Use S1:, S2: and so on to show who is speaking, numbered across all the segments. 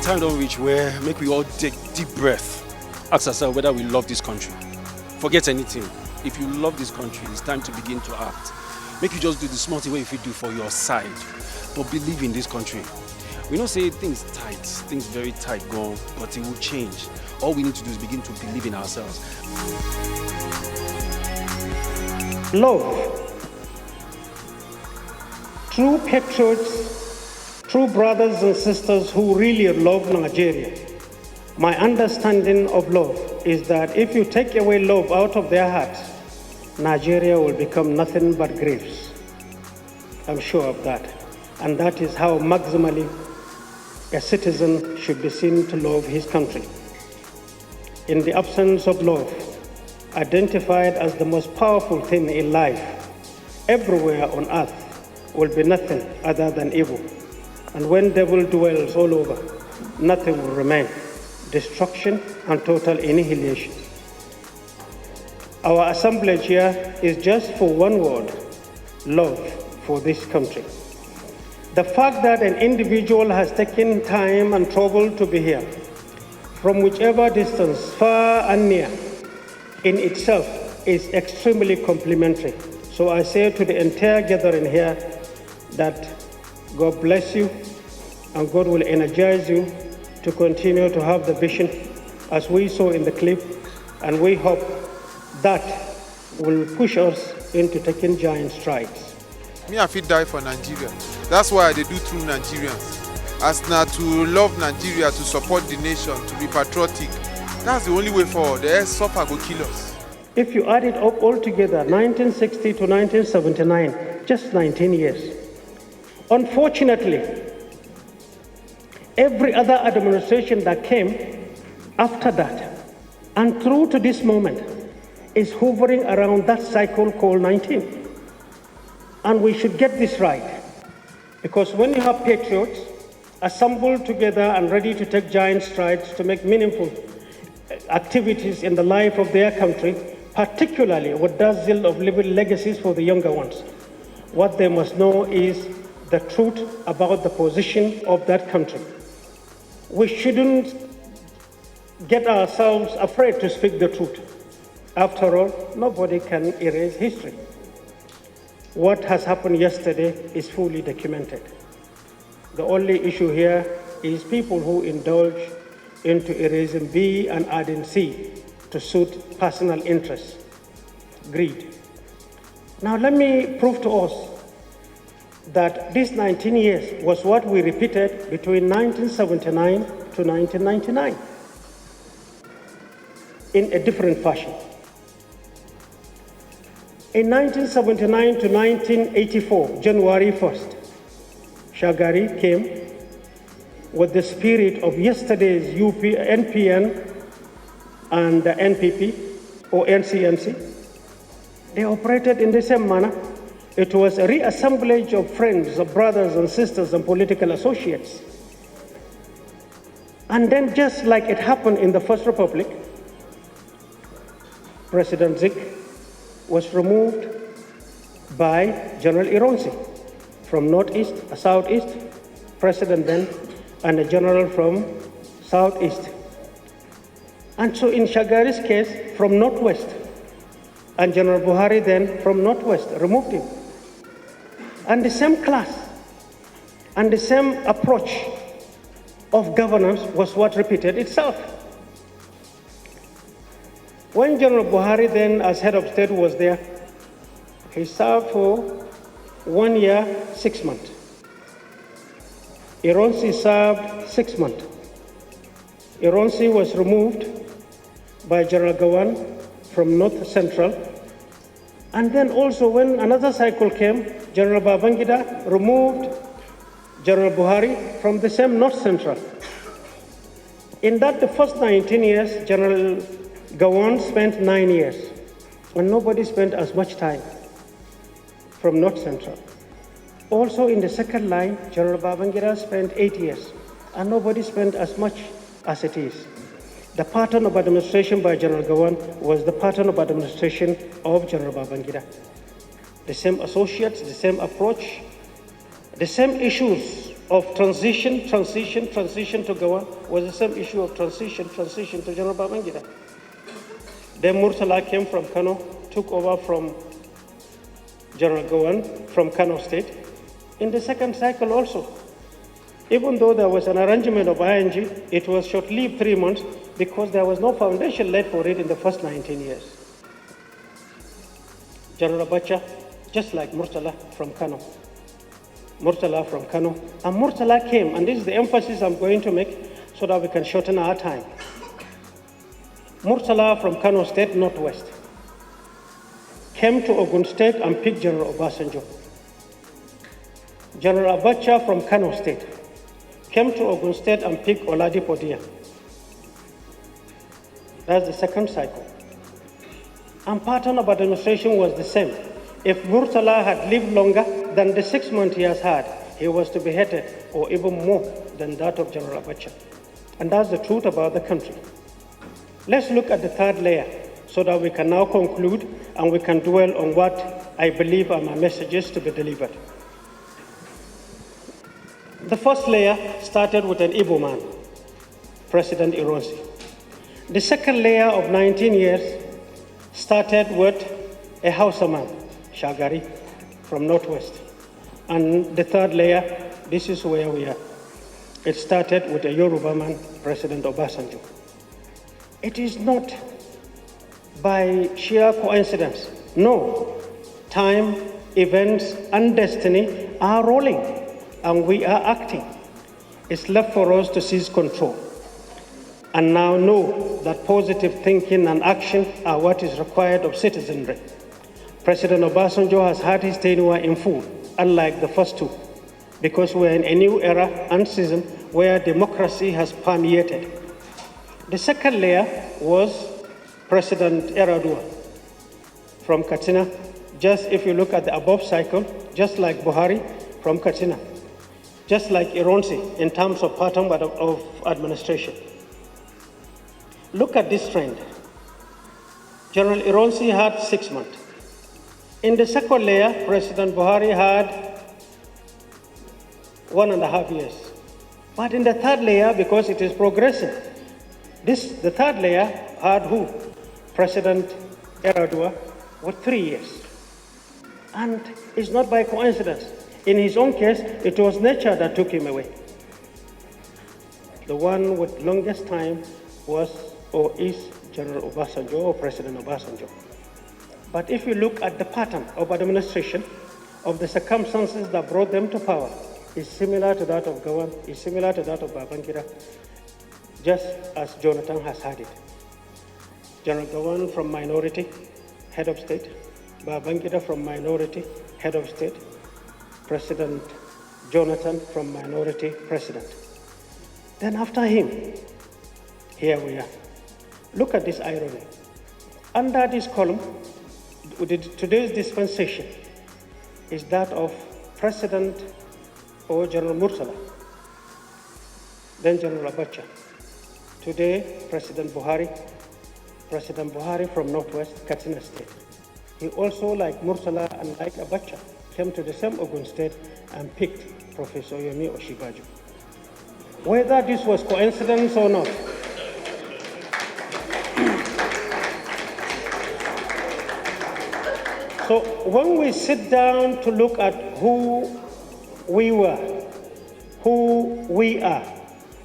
S1: time don't reach where make we all take deep breath, ask ourselves whether we love this country. Forget anything. If you love this country, it's time to begin to act. Make you just do the small thing what if you do for your side, but believe in this country. We don't say things tight, things very tight go, but it will change. All we need to do is begin to believe in ourselves.
S2: Love. True patriots, true brothers and sisters who really love Nigeria. My understanding of love is that if you take away love out of their hearts, Nigeria will become nothing but graves. I'm sure of that. And that is how maximally a citizen should be seen to love his country. In the absence of love, identified as the most powerful thing in life, everywhere on earth will be nothing other than evil. And when devil dwells all over, nothing will remain. Destruction and total annihilation. Our assemblage here is just for one word: love for this country. The fact that an individual has taken time and trouble to be here, from whichever distance, far and near, in itself is extremely complimentary. So I say to the entire gathering here that God bless you and God will energize you to continue to have the vision as we saw in the clip, and we hope that will push us into taking giant strides.
S3: Me, I feel die for Nigeria. That's why they do through Nigerians. As now to love Nigeria, to support the nation, to be patriotic. That's the only way forward. The rest suffer go kill us.
S2: If you add it up all together, 1960 to 1979, just 19 years. Unfortunately, every other administration that came after that and through to this moment is hovering around that cycle called 19. And we should get this right, because when you have patriots assembled together and ready to take giant strides to make meaningful activities in the life of their country, particularly what does deal of living legacies for the younger ones, what they must know is the truth about the position of that country. We shouldn't get ourselves afraid to speak the truth. After all, nobody can erase history. What has happened yesterday is fully documented. The only issue here is people who indulge into erasing B and adding C to suit personal interests, greed. Now let me prove to us that this 19 years was what we repeated between 1979 to 1999 in a different fashion. In 1979 to 1984, January 1st, Shagari came with the spirit of yesterday's NPN and the NPP or NCNC. They operated in the same manner. It was a reassemblage of friends, of brothers and sisters and political associates. And then just like it happened in the First Republic, President Zik was removed by General Ironsi from Northeast, Southeast, President then, and a general from Southeast. And so in Shagari's case, from Northwest, and General Buhari then from Northwest removed him. And the same class and the same approach of governance was what repeated itself. When General Buhari then, as head of state, was there, he served for 1 year, 6 months. Ironsi served 6 months. Ironsi was removed by General Gawan from North Central. And then also when another cycle came, General Babangida removed General Buhari from the same North Central. In that, the first 19 years, General Gawan spent 9 years, and nobody spent as much time from North Central. Also in the second line, General Babangida spent 8 years, and nobody spent as much as it is. The pattern of administration by General Gawan was the pattern of administration of General Babangida. The same associates, the same approach, the same issues of transition to Gowon was the same issue of transition to General Babangida. Then Murtala came from Kano, took over from General Gowon from Kano State. In the second cycle also, even though there was an arrangement of ING, it was short-lived 3 months because there was no foundation laid for it in the first 19 years. General Abacha, just like Murtala from Kano. And Murtala came, and this is the emphasis I'm going to make so that we can shorten our time. Murtala from Kano State, Northwest, came to Ogun State and picked General Obasanjo. General Abacha from Kano State came to Ogun State and picked Oladipo Dia. That's the second cycle. And pattern of administration was the same. If Murtala had lived longer than the 6 months he has had, he was to be hated, or even more than that of General Abacha. And that's the truth about the country. Let's look at the third layer so that we can now conclude and we can dwell on what I believe are my messages to be delivered. The first layer started with an Igbo man, President Ironsi. The second layer of 19 years started with a Hausa man, Shagari, from Northwest. And the third layer, this is where we are. It started with a Yoruba man, President Obasanjo. It is not by sheer coincidence. No. Time, events, and destiny are rolling, and we are acting. It's left for us to seize control and now know that positive thinking and action are what is required of citizenry. President Obasanjo has had his tenure in full, unlike the first two, because we're in a new era and season where democracy has permeated. The second layer was President Yar'Adua from Katsina. Just if you look at the above cycle, just like Buhari from Katsina, just like Ironsi in terms of pattern of administration. Look at this trend. General Ironsi had 6 months. In the second layer, President Buhari had 1.5 years. But in the third layer, because it is progressive, the third layer had who? President Yar'Adua with 3 years. And it's not by coincidence. In his own case, it was nature that took him away. The one with longest time was or is General Obasanjo or President Obasanjo. But if you look at the pattern of administration, of the circumstances that brought them to power, is similar to that of Gowon, is similar to that of Babangida, just as Jonathan has had it. General Gowon from minority, head of state. Babangida from minority, head of state. President Jonathan from minority, president. Then after him, here we are. Look at this irony. Under this column, today's dispensation is that of President or General Murtala, then General Abacha. Today, President Buhari from Northwest, Katsina State. He also, like Murtala and like Abacha, came to the same Ogun State and picked Professor Yomi Osinbajo. Whether this was coincidence or not, so when we sit down to look at who we were, who we are,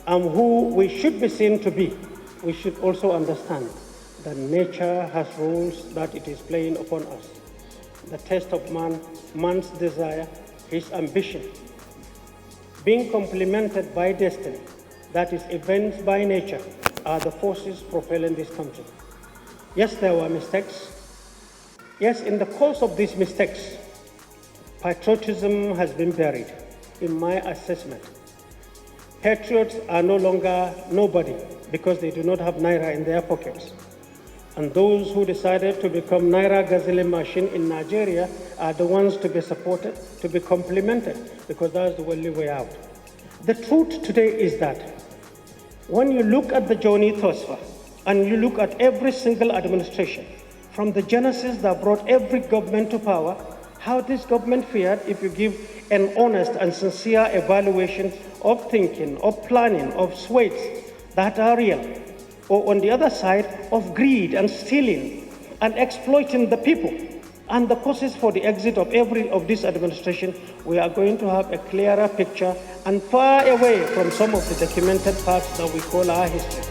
S2: and who we should be seen to be, we should also understand that nature has rules that it is playing upon us. The test of man, man's desire, his ambition, being complemented by destiny, that is events by nature, are the forces propelling this country. Yes, there were mistakes. Yes, in the course of these mistakes, patriotism has been buried, in my assessment. Patriots are no longer nobody because they do not have naira in their pockets. And those who decided to become naira guzzling machine in Nigeria are the ones to be supported, to be complimented, because that's the only way out. The truth today is that when you look at the journey thus far, and you look at every single administration, from the genesis that brought every government to power how this government fared if you give an honest and sincere evaluation of thinking, of planning, of sweats that are real, or on the other side, of greed and stealing and exploiting the people and the causes for the exit of every of this administration, we are going to have a clearer picture and far away from some of the documented parts that we call our history.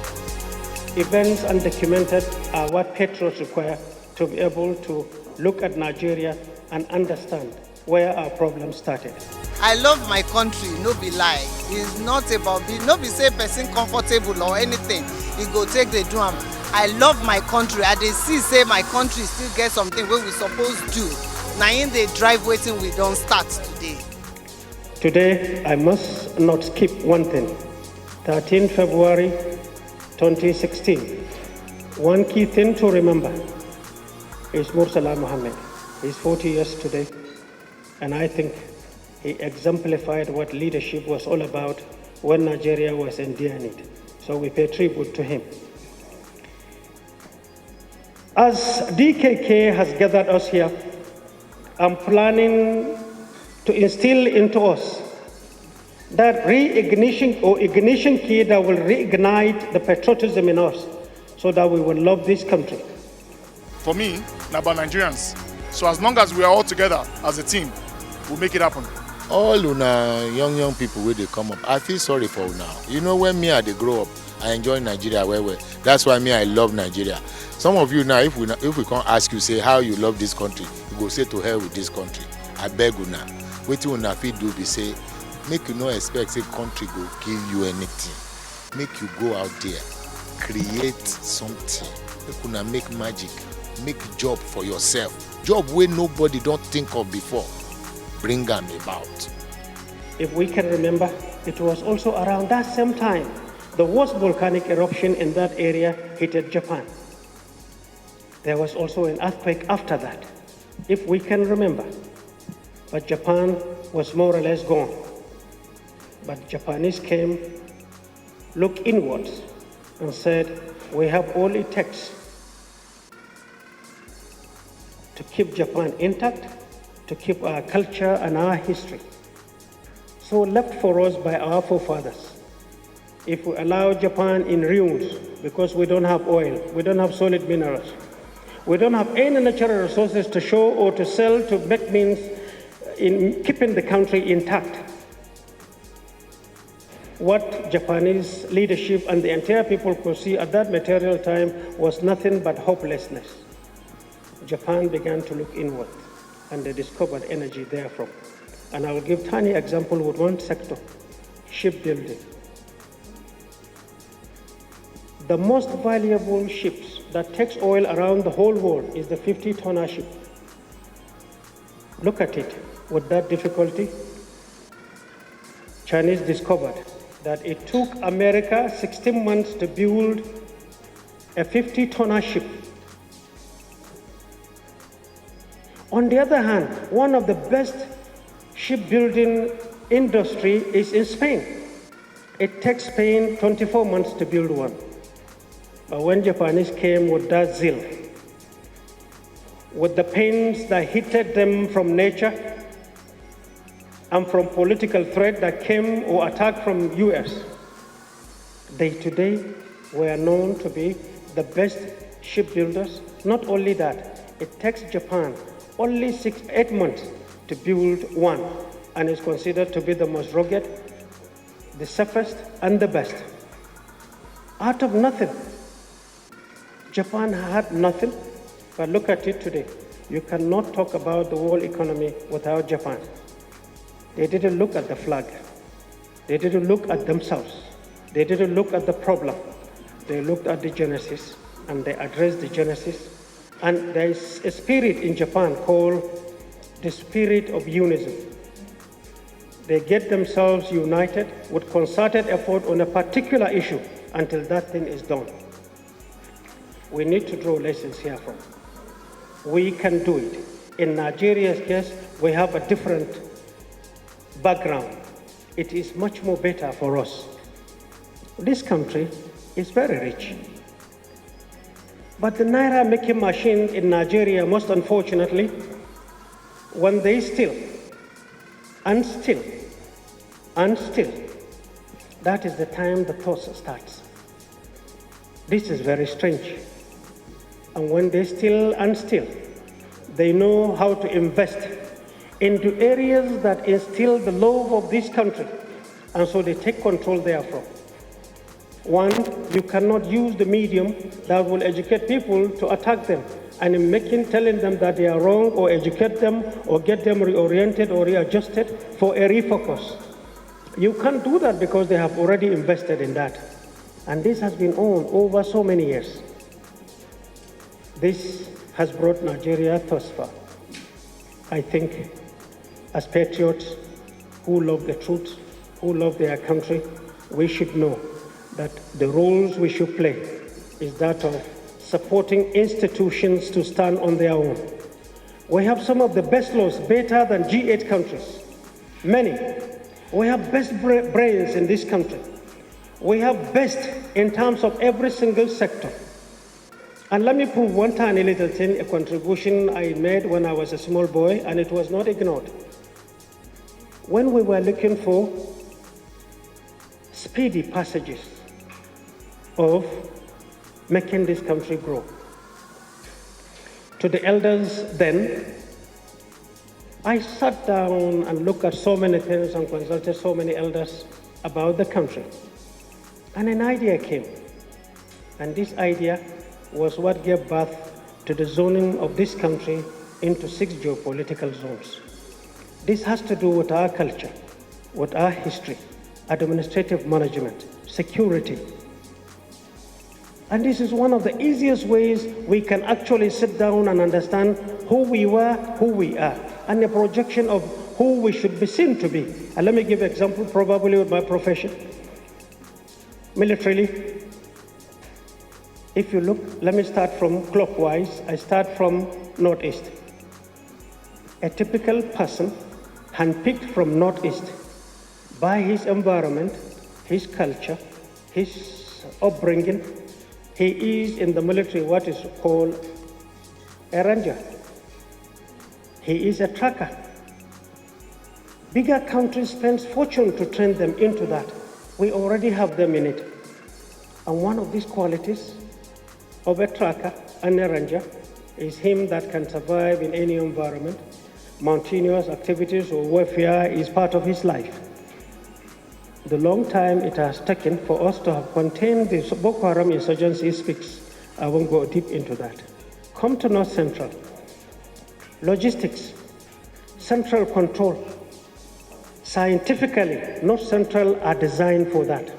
S2: Events undocumented are what patriots require to be able to look at Nigeria and understand where our problem started.
S4: I love my country, no be lie. It's not about no be say person comfortable or anything. He go take the drum. I love my country. I dey see say my country still get something wey we suppose do. Na in dey drive wetin we don start today.
S2: Today, I must not skip one thing. 13 February 2016. One key thing to remember is Mursala Mohammed. He's 40 years today, and I think he exemplified what leadership was all about when Nigeria was in dear need. So we pay tribute to him. As DKK has gathered us here, I'm planning to instill into us that reignition or ignition key that will reignite the patriotism in us so that we will love this country.
S5: For me, it's about Nigerians. So as long as we are all together as a team, we'll make it happen.
S6: All una young people where they come up, I feel sorry for now. You know, when me I they grow up, I enjoy Nigeria well. That's why me I love Nigeria. Some of you now, if we can't ask you, say how you love this country, you go say to hell with this country. I beg una. What you una fit do be say, make you no expect say country go give you anything. Make you go out there, create something. Make una make magic, make job for yourself. Job where nobody don't think of before. Bring them about.
S2: If we can remember, it was also around that same time the worst volcanic eruption in that area hit Japan. There was also an earthquake after that, if we can remember. But Japan was more or less gone. But Japanese came, looked inwards, and said, we have all it takes to keep Japan intact, to keep our culture and our history. So left for us by our forefathers. If we allow Japan in ruins, because we don't have oil, we don't have solid minerals, we don't have any natural resources to show or to sell to make means in keeping the country intact. What Japanese leadership and the entire people could see at that material time was nothing but hopelessness. Japan began to look inward, and they discovered energy therefrom. And I will give tiny example with one sector, shipbuilding. The most valuable ships that takes oil around the whole world is the 50-tonner ship. Look at it. With that difficulty, Chinese discovered that it took America 16 months to build a 50-tonner ship. On the other hand, one of the best shipbuilding industry is in Spain. It takes Spain 24 months to build one. But when Japanese came with that zeal, with the pains that hit them from nature and from political threat that came or attack from US, they today were known to be the best shipbuilders. Not only that, it takes Japan only 6-8 months to build one, and is considered to be the most rugged, the safest, and the best. Out of nothing. Japan had nothing, but look at it today. You cannot talk about the world economy without Japan. They didn't look at the flag. They didn't look at themselves. They didn't look at the problem. They looked at the genesis, and they addressed the genesis. And there is a spirit in Japan called the spirit of unison. They get themselves united with concerted effort on a particular issue until that thing is done. We need to draw lessons here from. We can do it. In Nigeria's case, we have a different background. It is much more better for us. This country is very rich. But the naira making machine in Nigeria, most unfortunately, when they still, and still, and still, that is the time the toss starts. This is very strange. And when they still and still, they know how to invest into areas that instill the love of this country, and so they take control therefrom. One, you cannot use the medium that will educate people to attack them, and in telling them that they are wrong, or educate them, or get them reoriented or readjusted for a refocus. You can't do that because they have already invested in that. And this has been on over so many years. This has brought Nigeria thus far. I think as patriots who love the truth, who love their country, we should know that the roles we should play is that of supporting institutions to stand on their own. We have some of the best laws, better than G8 countries. Many. We have best brains in this country. We have best in terms of every single sector. And let me prove one tiny little thing, a contribution I made when I was a small boy, and it was not ignored. When we were looking for speedy passages of making this country grow, to the elders then, I sat down and looked at so many things and consulted so many elders about the country. And an idea came. And this idea was what gave birth to the zoning of this country into 6 geopolitical zones. This has to do with our culture, with our history, administrative management, security. And this is one of the easiest ways we can actually sit down and understand who we were, who we are, and a projection of who we should be seen to be. And let me give an example, probably with my profession. Militarily, if you look, let me start from clockwise. I start from northeast. A typical person handpicked from northeast by his environment, his culture, his upbringing, he is in the military what is called a ranger. He is a tracker. Bigger countries spend fortune to train them into that. We already have them in it. And one of these qualities of a tracker and a ranger is him that can survive in any environment. Mountainous activities or warfare is part of his life. The long time it has taken for us to have contained the Boko Haram insurgency speaks. I won't go deep into that. Come to North Central. Logistics, central control. Scientifically, North Central are designed for that.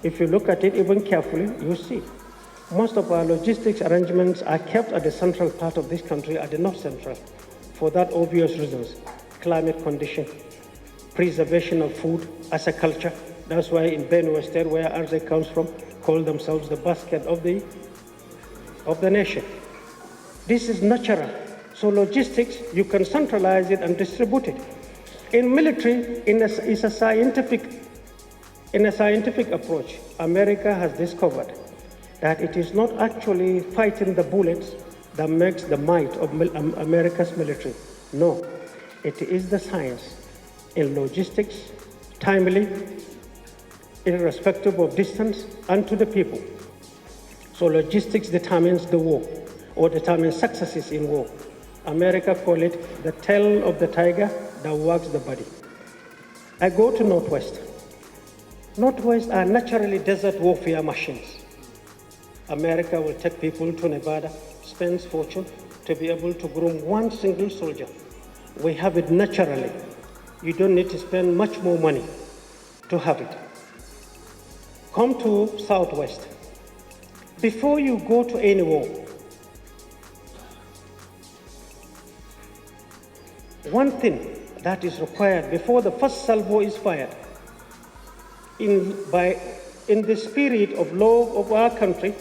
S2: If you look at it even carefully, you see. Most of our logistics arrangements are kept at the central part of this country, at the North Central, for that obvious reasons. Climate condition, preservation of food as a culture. That's why in Benue State, where Arze comes from, call themselves the basket of the nation. This is natural. So logistics, you can centralize it and distribute it. In military, in a scientific approach, America has discovered that it is not actually fighting the bullets that makes the might of America's military. No, it is the science in logistics, timely, irrespective of distance, and to the people. So logistics determines the war, or determines successes in war. America call it the tail of the tiger that wags the body. I go to Northwest. Northwest are naturally desert warfare machines. America will take people to Nevada, spends fortune to be able to groom one single soldier. We have it naturally. You don't need to spend much more money to have it. Come to Southwest. Before you go to any war, one thing that is required before the first salvo is fired, in the spirit of love of our country,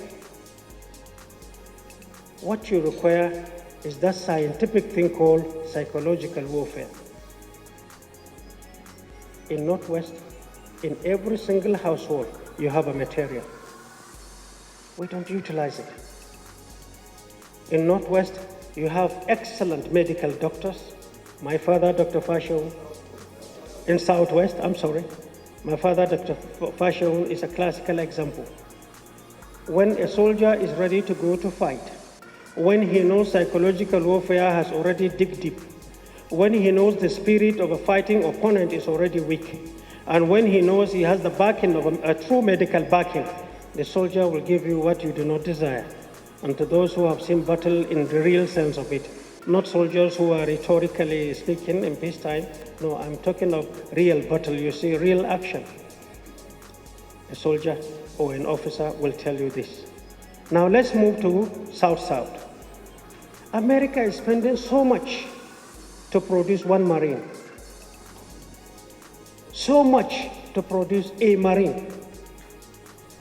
S2: what you require is that scientific thing called psychological warfare. In Northwest, in every single household, you have a material. We don't utilize it. In Northwest, you have excellent medical doctors, My father, Dr. Fashion, in Southwest, my father, Dr. Fashion, is a classical example. When a soldier is ready to go to fight, when he knows psychological warfare has already dig deep, when he knows the spirit of a fighting opponent is already weak, and when he knows he has the backing of a true medical backing, the soldier will give you what you do not desire. And to those who have seen battle in the real sense of it, not soldiers who are rhetorically speaking in peacetime, no, I'm talking of real battle, you see, real action. A soldier or an officer will tell you this. Now let's move to South-South. America is spending so much to produce one Marine. So much to produce a Marine.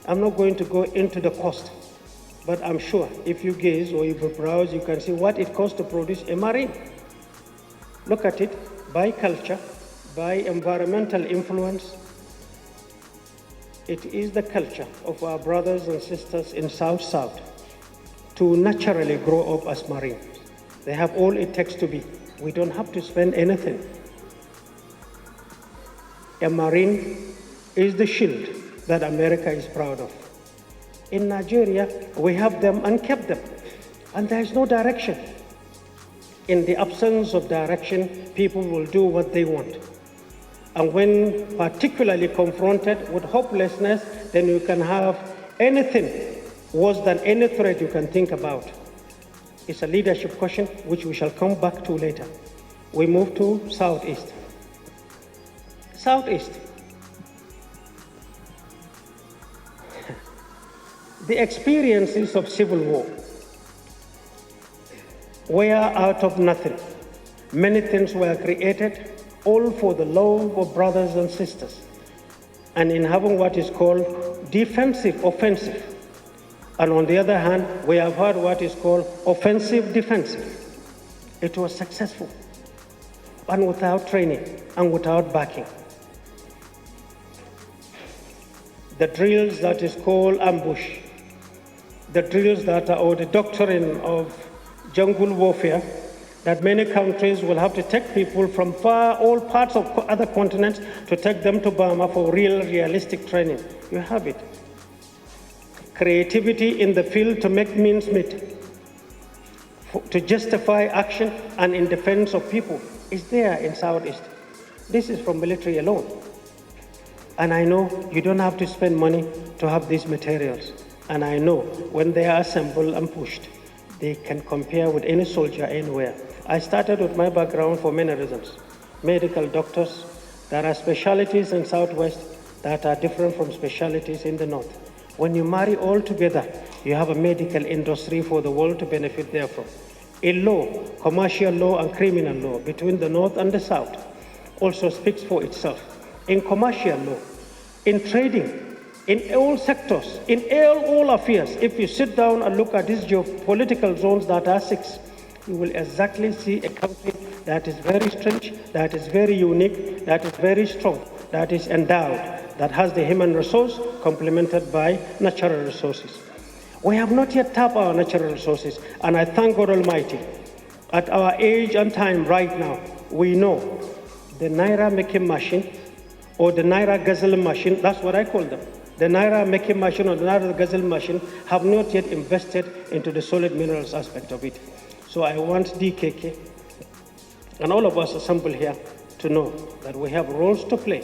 S2: I'm not going to go into the cost, but I'm sure if you gaze or you browse, you can see what it costs to produce a Marine. Look at it by culture, by environmental influence. It is the culture of our brothers and sisters in South-South to naturally grow up as Marines. They have all it takes to be. We don't have to spend anything. A Marine is the shield that America is proud of. In Nigeria, we have them and kept them, and there is no direction. In the absence of direction, people will do what they want. And when particularly confronted with hopelessness, then you can have anything worse than any threat you can think about. It's a leadership question, which we shall come back to later. We move to Southeast. Southeast. The experiences of civil war were out of nothing. Many things were created, all for the love of brothers and sisters, and in having what is called defensive offensive. And on the other hand, we have had what is called offensive defensive. It was successful, and without training and without backing. The drills that is called ambush, the drills that are, or the doctrine of jungle warfare, that many countries will have to take people from all parts of other continents to take them to Burma for realistic training. You have it. Creativity in the field to make mincemeat, to justify action and in defense of people is there in Southeast. This is from military alone. And I know you don't have to spend money to have these materials. And I know when they are assembled and pushed, they can compare with any soldier anywhere. I started with my background for many reasons. Medical doctors, there are specialties in Southwest that are different from specialties in the North. When you marry all together, you have a medical industry for the world to benefit therefrom. In law, commercial law and criminal law between the North and the South also speaks for itself. In commercial law, in trading, in all sectors, in all affairs, if you sit down and look at these geopolitical zones that are 6, you will exactly see a country that is very strange, that is very unique, that is very strong, that is endowed, that has the human resource complemented by natural resources. We have not yet tapped our natural resources, and I thank God Almighty. At our age and time right now, we know the Naira making machine or the Naira guzzling machine, that's what I call them. The Naira making machine or the Naira guzzling machine have not yet invested into the solid minerals aspect of it. So I want DKK and all of us assembled here to know that we have roles to play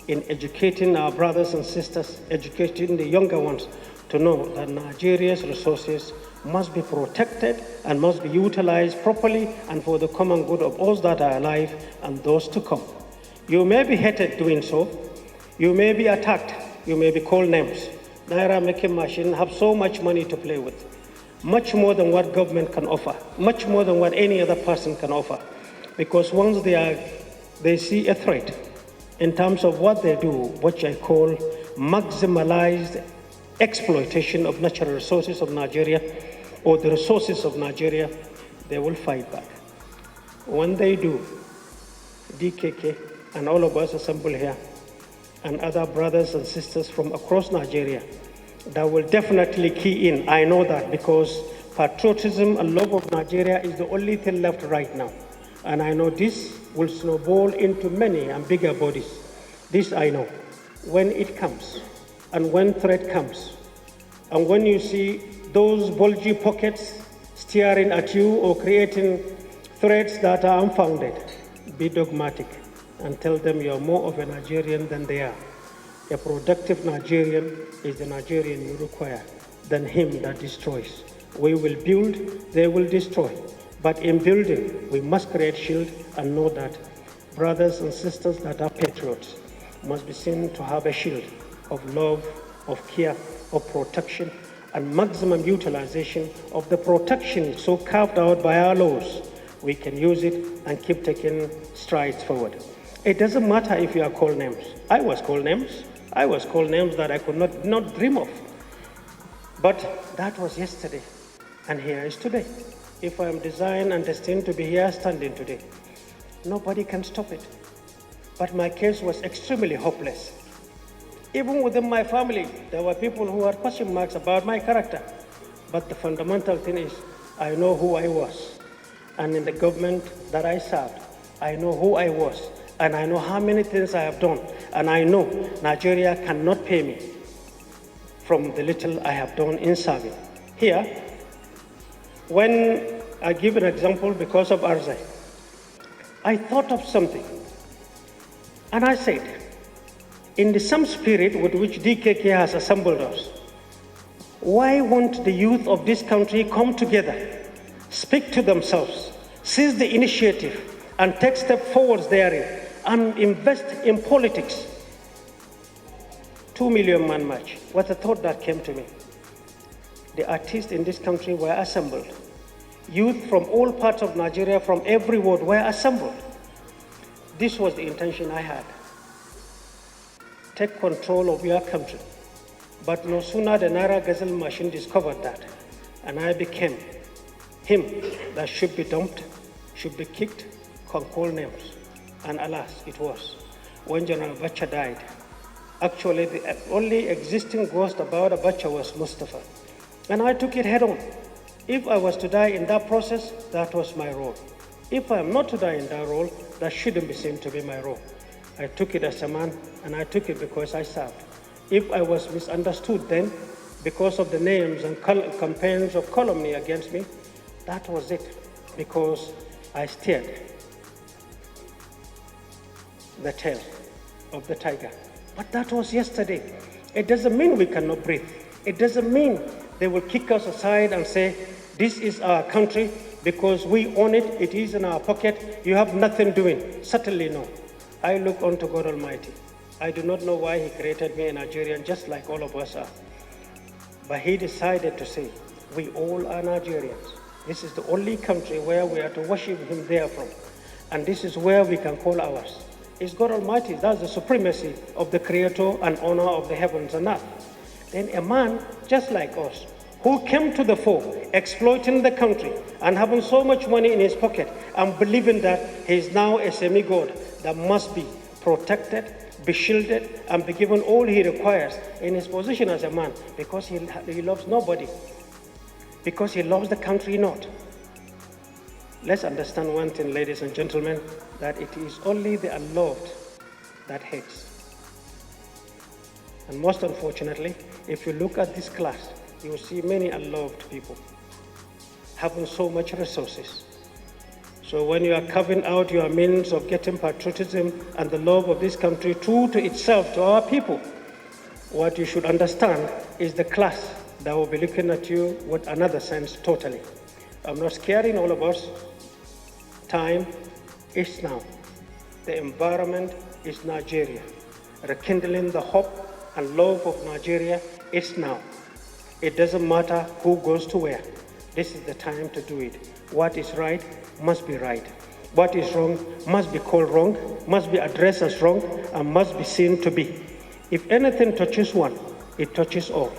S2: in educating our brothers and sisters, educating the younger ones to know that Nigeria's resources must be protected and must be utilized properly and for the common good of all that are alive and those to come. You may be hated doing so, you may be attacked, you may be called names. Naira making machine have so much money to play with, much more than what government can offer, much more than what any other person can offer. Because once they see a threat in terms of what they do, which I call maximalized exploitation of natural resources of Nigeria or the resources of Nigeria, they will fight back. When they do, DKK and all of us assembled here and other brothers and sisters from across Nigeria, that will definitely key in. I know that because patriotism and love of Nigeria is the only thing left right now. And I know this will snowball into many and bigger bodies. This I know. When it comes, and when threat comes, and when you see those bulgy pockets staring at you or creating threats that are unfounded, be dogmatic and tell them you are more of a Nigerian than they are. A productive Nigerian is the Nigerian you require than him that destroys. We will build, they will destroy. But in building, we must create shield and know that brothers and sisters that are patriots must be seen to have a shield of love, of care, of protection, and maximum utilization of the protection so carved out by our laws. We can use it and keep taking strides forward. It doesn't matter if you are called names. I was called names. I was called names that I could not dream of. But that was yesterday, and here is today. If I am designed and destined to be here standing today, nobody can stop it. But my case was extremely hopeless. Even within my family, there were people who had question marks about my character. But the fundamental thing is, I know who I was. And in the government that I served, I know who I was. And I know how many things I have done. And I know Nigeria cannot pay me from the little I have done in serving. Here, when I give an example because of Arzai, I thought of something. And I said, in the same spirit with which DKK has assembled us, why won't the youth of this country come together, speak to themselves, seize the initiative, and take steps forwards therein, and invest in politics? 2 million man march. What a thought that came to me. The artists in this country were assembled. Youth from all parts of Nigeria, from every ward, were assembled. This was the intention I had. Take control of your country. But no sooner the Naira Gazelle machine discovered that, and I became him that should be dumped, should be kicked, can call names. And alas, it was. When General Abacha died, actually the only existing ghost about Abacha was Mustafa. And I took it head on. If I was to die in that process, that was my role. If I am not to die in that role, that shouldn't be seen to be my role. I took it as a man, and I took it because I served. If I was misunderstood then, because of the names and campaigns of calumny against me, that was it, because I steered the tail of the tiger. But that was yesterday. It doesn't mean we cannot breathe. It doesn't mean they will kick us aside and say, this is our country because we own it, it is in our pocket, you have nothing doing. Certainly no. I look unto God Almighty. I do not know why He created me a Nigerian, just like all of us are. But He decided to say, we all are Nigerians. This is the only country where we are to worship Him therefrom. And this is where we can call ours. It's God Almighty. That's the supremacy of the Creator and honor of the heavens and earth. Then a man just like us, who came to the fore, exploiting the country and having so much money in his pocket and believing that he is now a semi-god that must be protected, be shielded, and be given all he requires in his position as a man, because he loves nobody, because he loves the country not. Let's understand one thing, ladies and gentlemen, that it is only the unloved that hates. And most unfortunately, if you look at this class, you will see many unloved people having so much resources. So when you are carving out your means of getting patriotism and the love of this country true to itself, to our people, what you should understand is the class that will be looking at you with another sense totally. I'm not scaring all of us. Time is now. The environment is Nigeria. Rekindling the hope and love of Nigeria is now. It doesn't matter who goes to where. This is the time to do it. What is right must be right. What is wrong must be called wrong, must be addressed as wrong, and must be seen to be. If anything touches one, it touches all.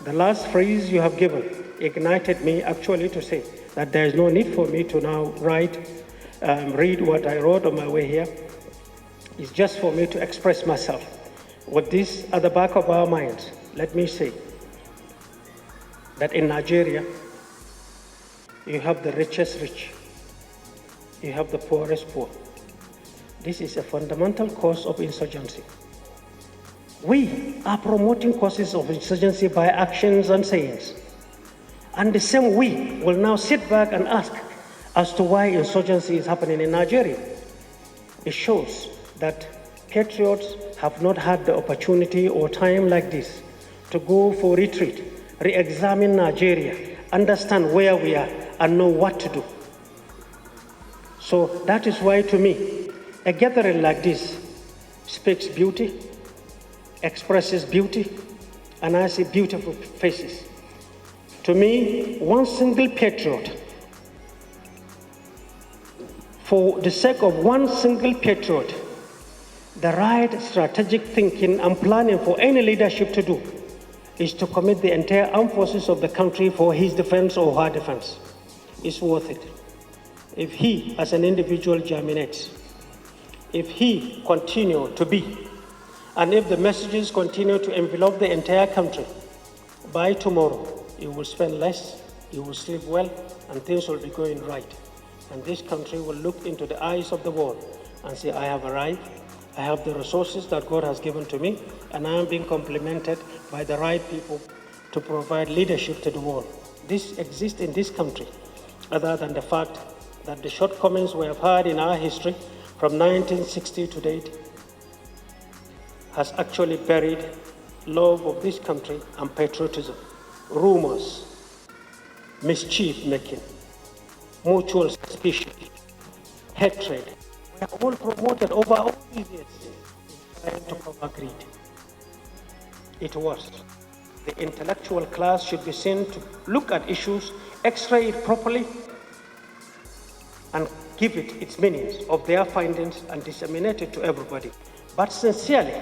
S2: The last phrase you have given ignited me actually to say that there is no need for me to now read what I wrote on my way here. It's just for me to express myself. With this at the back of our minds, let me say that in Nigeria, you have the richest rich. you have the poorest poor. This is a fundamental cause of insurgency. We are promoting causes of insurgency by actions and sayings. And the same we will now sit back and ask as to why insurgency is happening in Nigeria. It shows that patriots have not had the opportunity or time like this to go for retreat, re-examine Nigeria, understand where we are, and know what to do. So that is why, to me, a gathering like this speaks beauty, expresses beauty, and I see beautiful faces. To me, one single patriot, for the sake of one single patriot, the right strategic thinking and planning for any leadership to do is to commit the entire armed forces of the country for his defense or her defense. It's worth it. If he, as an individual, germinates, if he continue to be, and if the messages continue to envelop the entire country, by tomorrow, you will spend less, you will sleep well, and things will be going right. And this country will look into the eyes of the world and say, I have arrived, I have the resources that God has given to me, and I am being complemented by the right people to provide leadership to the world. This exists in this country, other than the fact that the shortcomings we have had in our history from 1960 to date has actually buried love of this country and patriotism. Rumors, mischief making, mutual suspicion, hatred, we are all promoted over all these years trying to cover greed. It was. The intellectual class should be seen to look at issues, x-ray it properly, and give it its meanings of their findings and disseminate it to everybody, but sincerely.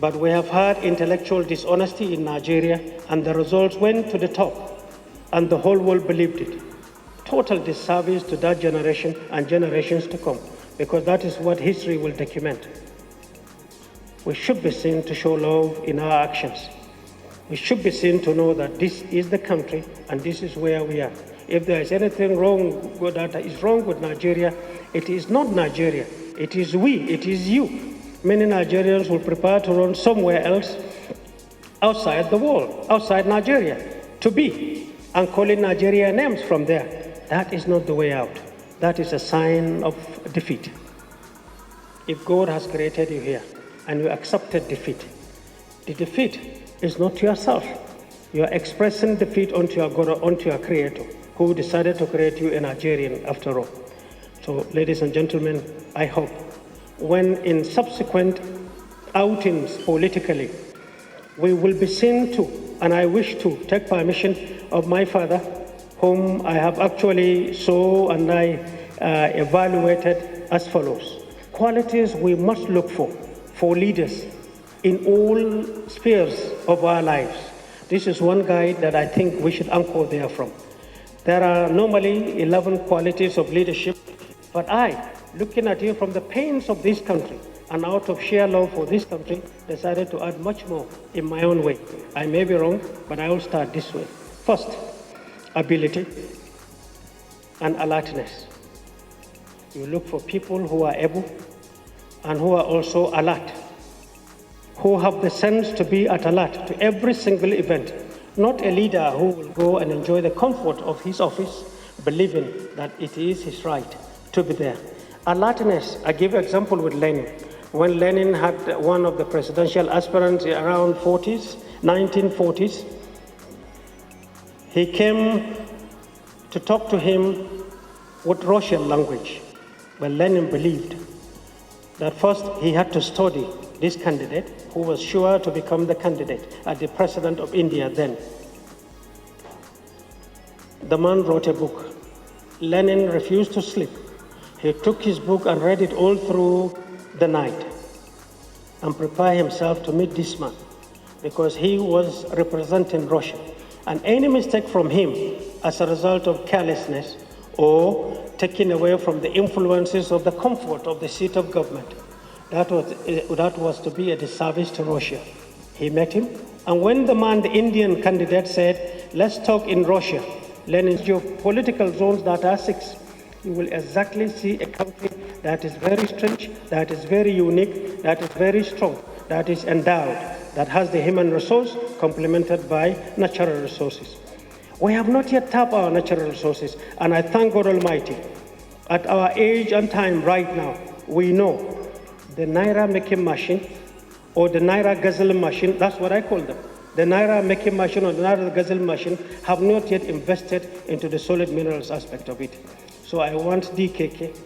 S2: But we have had intellectual dishonesty in Nigeria, and the results went to the top, and the whole world believed it. Total disservice to that generation and generations to come, because that is what history will document. We should be seen to show love in our actions. We should be seen to know that this is the country and this is where we are. If there is anything wrong with that is wrong with Nigeria, it is not Nigeria. It is we, it is you. Many Nigerians will prepare to run somewhere else outside the world, outside Nigeria, to be, and calling Nigeria names from there. That is not the way out. That is a sign of defeat. If God has created you here and you accepted defeat, the defeat is not yourself. You are expressing defeat onto your God, onto your Creator, who decided to create you a Nigerian after all. So, ladies and gentlemen, I hope when in subsequent outings politically, we will be seen to, and I wish to take permission of my father, whom I have actually saw and I evaluated as follows. Qualities we must look for leaders in all spheres of our lives. This is one guide that I think we should anchor there from. There are normally 11 qualities of leadership, but I, looking at you from the pains of this country and out of sheer love for this country, decided to add much more in my own way. I may be wrong, but I will start this way. First, ability and alertness. You look for people who are able and who are also alert, who have the sense to be at alert to every single event, not a leader who will go and enjoy the comfort of his office, believing that it is his right to be there. Alertness, I give an example with Lenin. When Lenin had one of the presidential aspirants around 1940s, he came to talk to him with Russian language. But Lenin believed that first he had to study this candidate, who was sure to become the candidate as the president of India then. The man wrote a book. Lenin refused to sleep. He took his book and read it all through the night and prepared himself to meet this man because he was representing Russia. And any mistake from him as a result of carelessness or taking away from the influences of the comfort of the seat of government, that was to be a disservice to Russia. He met him, and when the man, the Indian candidate, said, let's talk in Russia, Lenin's geopolitical zones that are 6, you will exactly see a country that is very strange, that is very unique, that is very strong, that is endowed, that has the human resource complemented by natural resources. We have not yet tapped our natural resources, and I thank God Almighty. At our age and time right now, we know the Naira making machine or the Naira guzzling machine, that's what I call them. The Naira making machine or the Naira guzzling machine have not yet invested into the solid minerals aspect of it. So I want DKK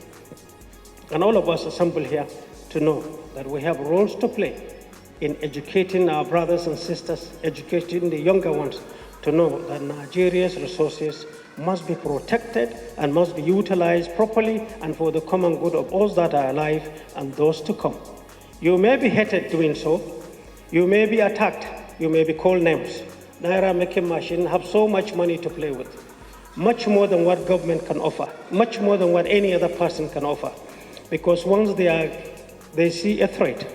S2: and all of us assembled here to know that we have roles to play in educating our brothers and sisters, educating the younger ones to know that Nigeria's resources must be protected and must be utilized properly and for the common good of all that are alive and those to come. You may be hated doing so, you may be attacked, you may be called names. Naira making machine have so much money to play with, much more than what government can offer, much more than what any other person can offer. Because once they see a threat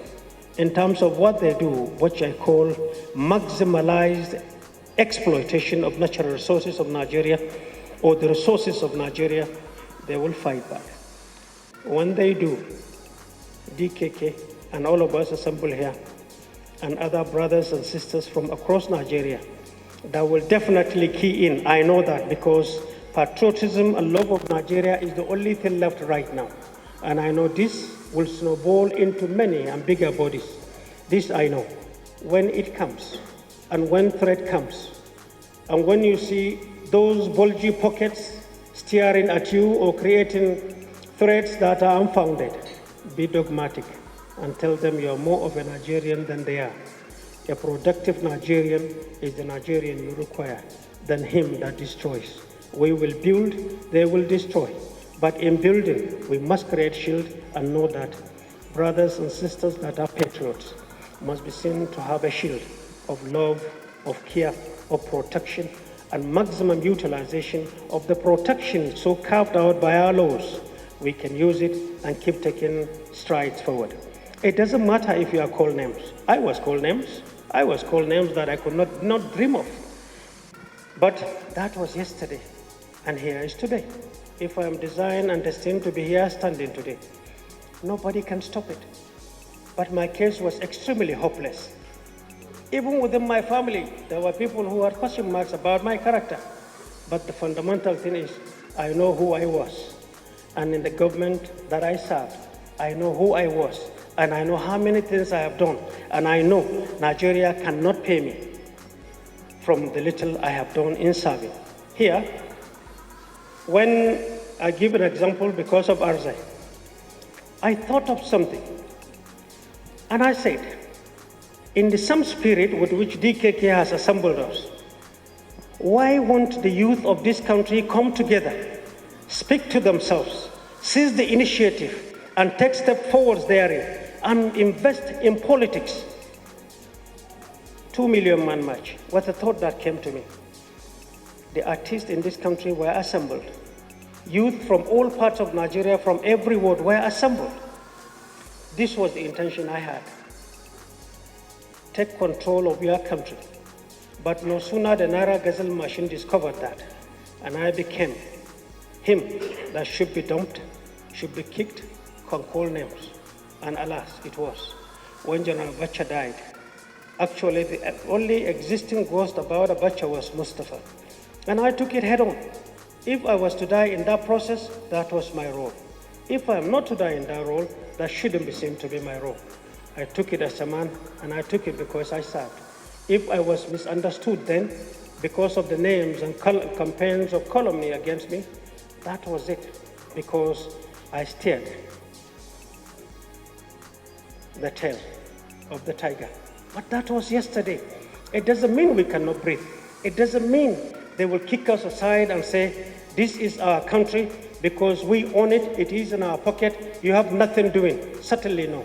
S2: in terms of what they do, which I call maximalized exploitation of natural resources of Nigeria or the resources of Nigeria, they will fight back. When they do, DKK and all of us assembled here and other brothers and sisters from across Nigeria, that will definitely key in. I know that because patriotism and love of Nigeria is the only thing left right now. And I know this will snowball into many and bigger bodies. This I know. When it comes, and when threat comes, and when you see those bulgy pockets staring at you or creating threats that are unfounded, be dogmatic and tell them you are more of a Nigerian than they are. A productive Nigerian is the Nigerian you require than him that destroys. We will build, they will destroy. But in building, we must create shield and know that brothers and sisters that are patriots must be seen to have a shield of love, of care, of protection, and maximum utilization of the protection so carved out by our laws. We can use it and keep taking strides forward. It doesn't matter if you are called names. I was called names. I was called names that I could not dream of. But that was yesterday, and here is today. If I am designed and destined to be here standing today, nobody can stop it. But my case was extremely hopeless. Even within my family, there were people who had question marks about my character. But the fundamental thing is, I know who I was. And in the government that I served, I know who I was. And I know how many things I have done. And I know Nigeria cannot pay me from the little I have done in serving. Here, when I give an example because of Arzai, I thought of something. And I said, in the same spirit with which DKK has assembled us, why won't the youth of this country come together, speak to themselves, seize the initiative, and take steps forward therein, and invest in politics? 2 million man march was a thought that came to me. The artists in this country were assembled. Youth from all parts of Nigeria, from every ward, were assembled. This was the intention I had. Take control of your country. But no sooner the Naira Gazelle machine discovered that, and I became him that should be dumped, should be kicked, can call names. And alas, it was. When General Abacha died, actually the only existing ghost about Abacha was Mustafa. And I took it head on. If I was to die in that process, that was my role. If I am not to die in that role, that shouldn't be seen to be my role. I took it as a man, and I took it because I served. If I was misunderstood then, because of the names and campaigns of calumny against me, that was it, because I steered the tail of the tiger. But that was yesterday. It doesn't mean we cannot breathe. It doesn't mean they will kick us aside and say, this is our country, because we own it, it is in our pocket, you have nothing doing. Certainly no.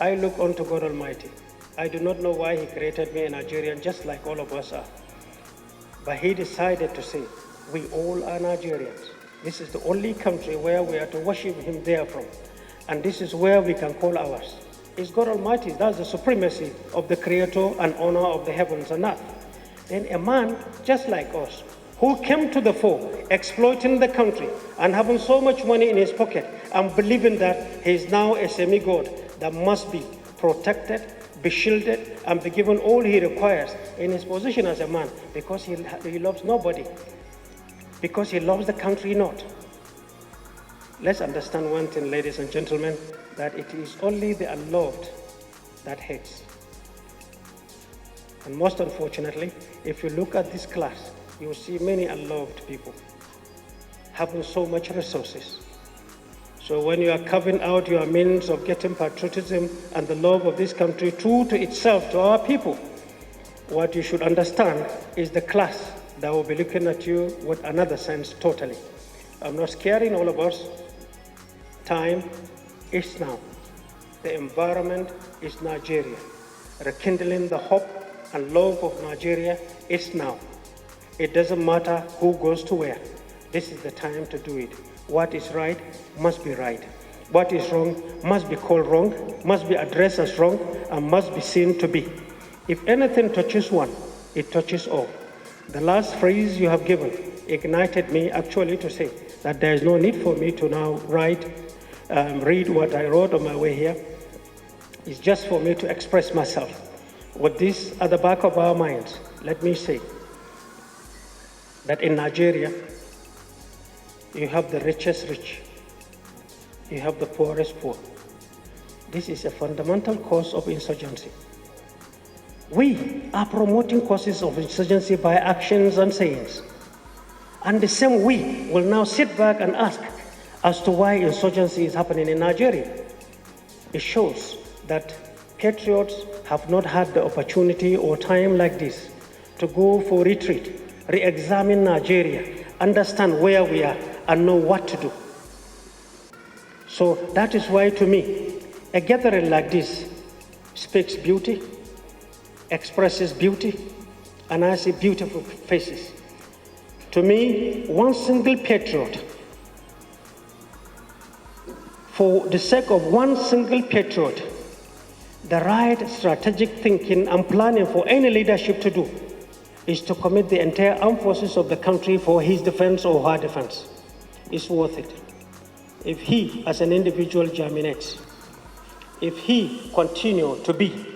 S2: I look unto God Almighty. I do not know why He created me a Nigerian, just like all of us are. But He decided to say, we all are Nigerians. This is the only country where we are to worship Him therefrom. And this is where we can call ours. It's God Almighty. That's the supremacy of the Creator and honor of the heavens and earth. Then a man just like us, who came to the fore, exploiting the country and having so much money in his pocket and believing that he is now a semi-god that must be protected, be shielded, and be given all he requires in his position as a man because he loves nobody, because he loves the country not. Let's understand one thing, ladies and gentlemen, that it is only the unloved that hates. And most unfortunately, if you look at this class, you will see many unloved people having so much resources. So when you are carving out your means of getting patriotism and the love of this country true to itself, to our people, what you should understand is the class that will be looking at you with another sense totally. I'm not scaring all of us. Time is now. The environment is Nigeria. Rekindling the hope and love of Nigeria is now. It doesn't matter who goes to where. This is the time to do it. What is right must be right. What is wrong must be called wrong, must be addressed as wrong, and must be seen to be. If anything touches one, it touches all. The last phrase you have given ignited me actually to say that there is no need for me to now read what I wrote on my way here. It's just for me to express myself. With this at the back of our minds, let me say that in Nigeria, you have the richest rich, you have the poorest poor. This is a fundamental cause of insurgency. We are promoting causes of insurgency by actions and sayings. And the same we will now sit back and ask as to why insurgency is happening in Nigeria. It shows that patriots have not had the opportunity or time like this to go for retreat, re-examine Nigeria, understand where we are, and know what to do. So that is why, to me, a gathering like this speaks beauty, expresses beauty, and I see beautiful faces. To me, one single patriot, for the sake of one single patriot, the right strategic thinking and planning for any leadership to do is to commit the entire armed forces of the country for his defense or her defense. It's worth it. If he, as an individual, germinates, if he continue to be,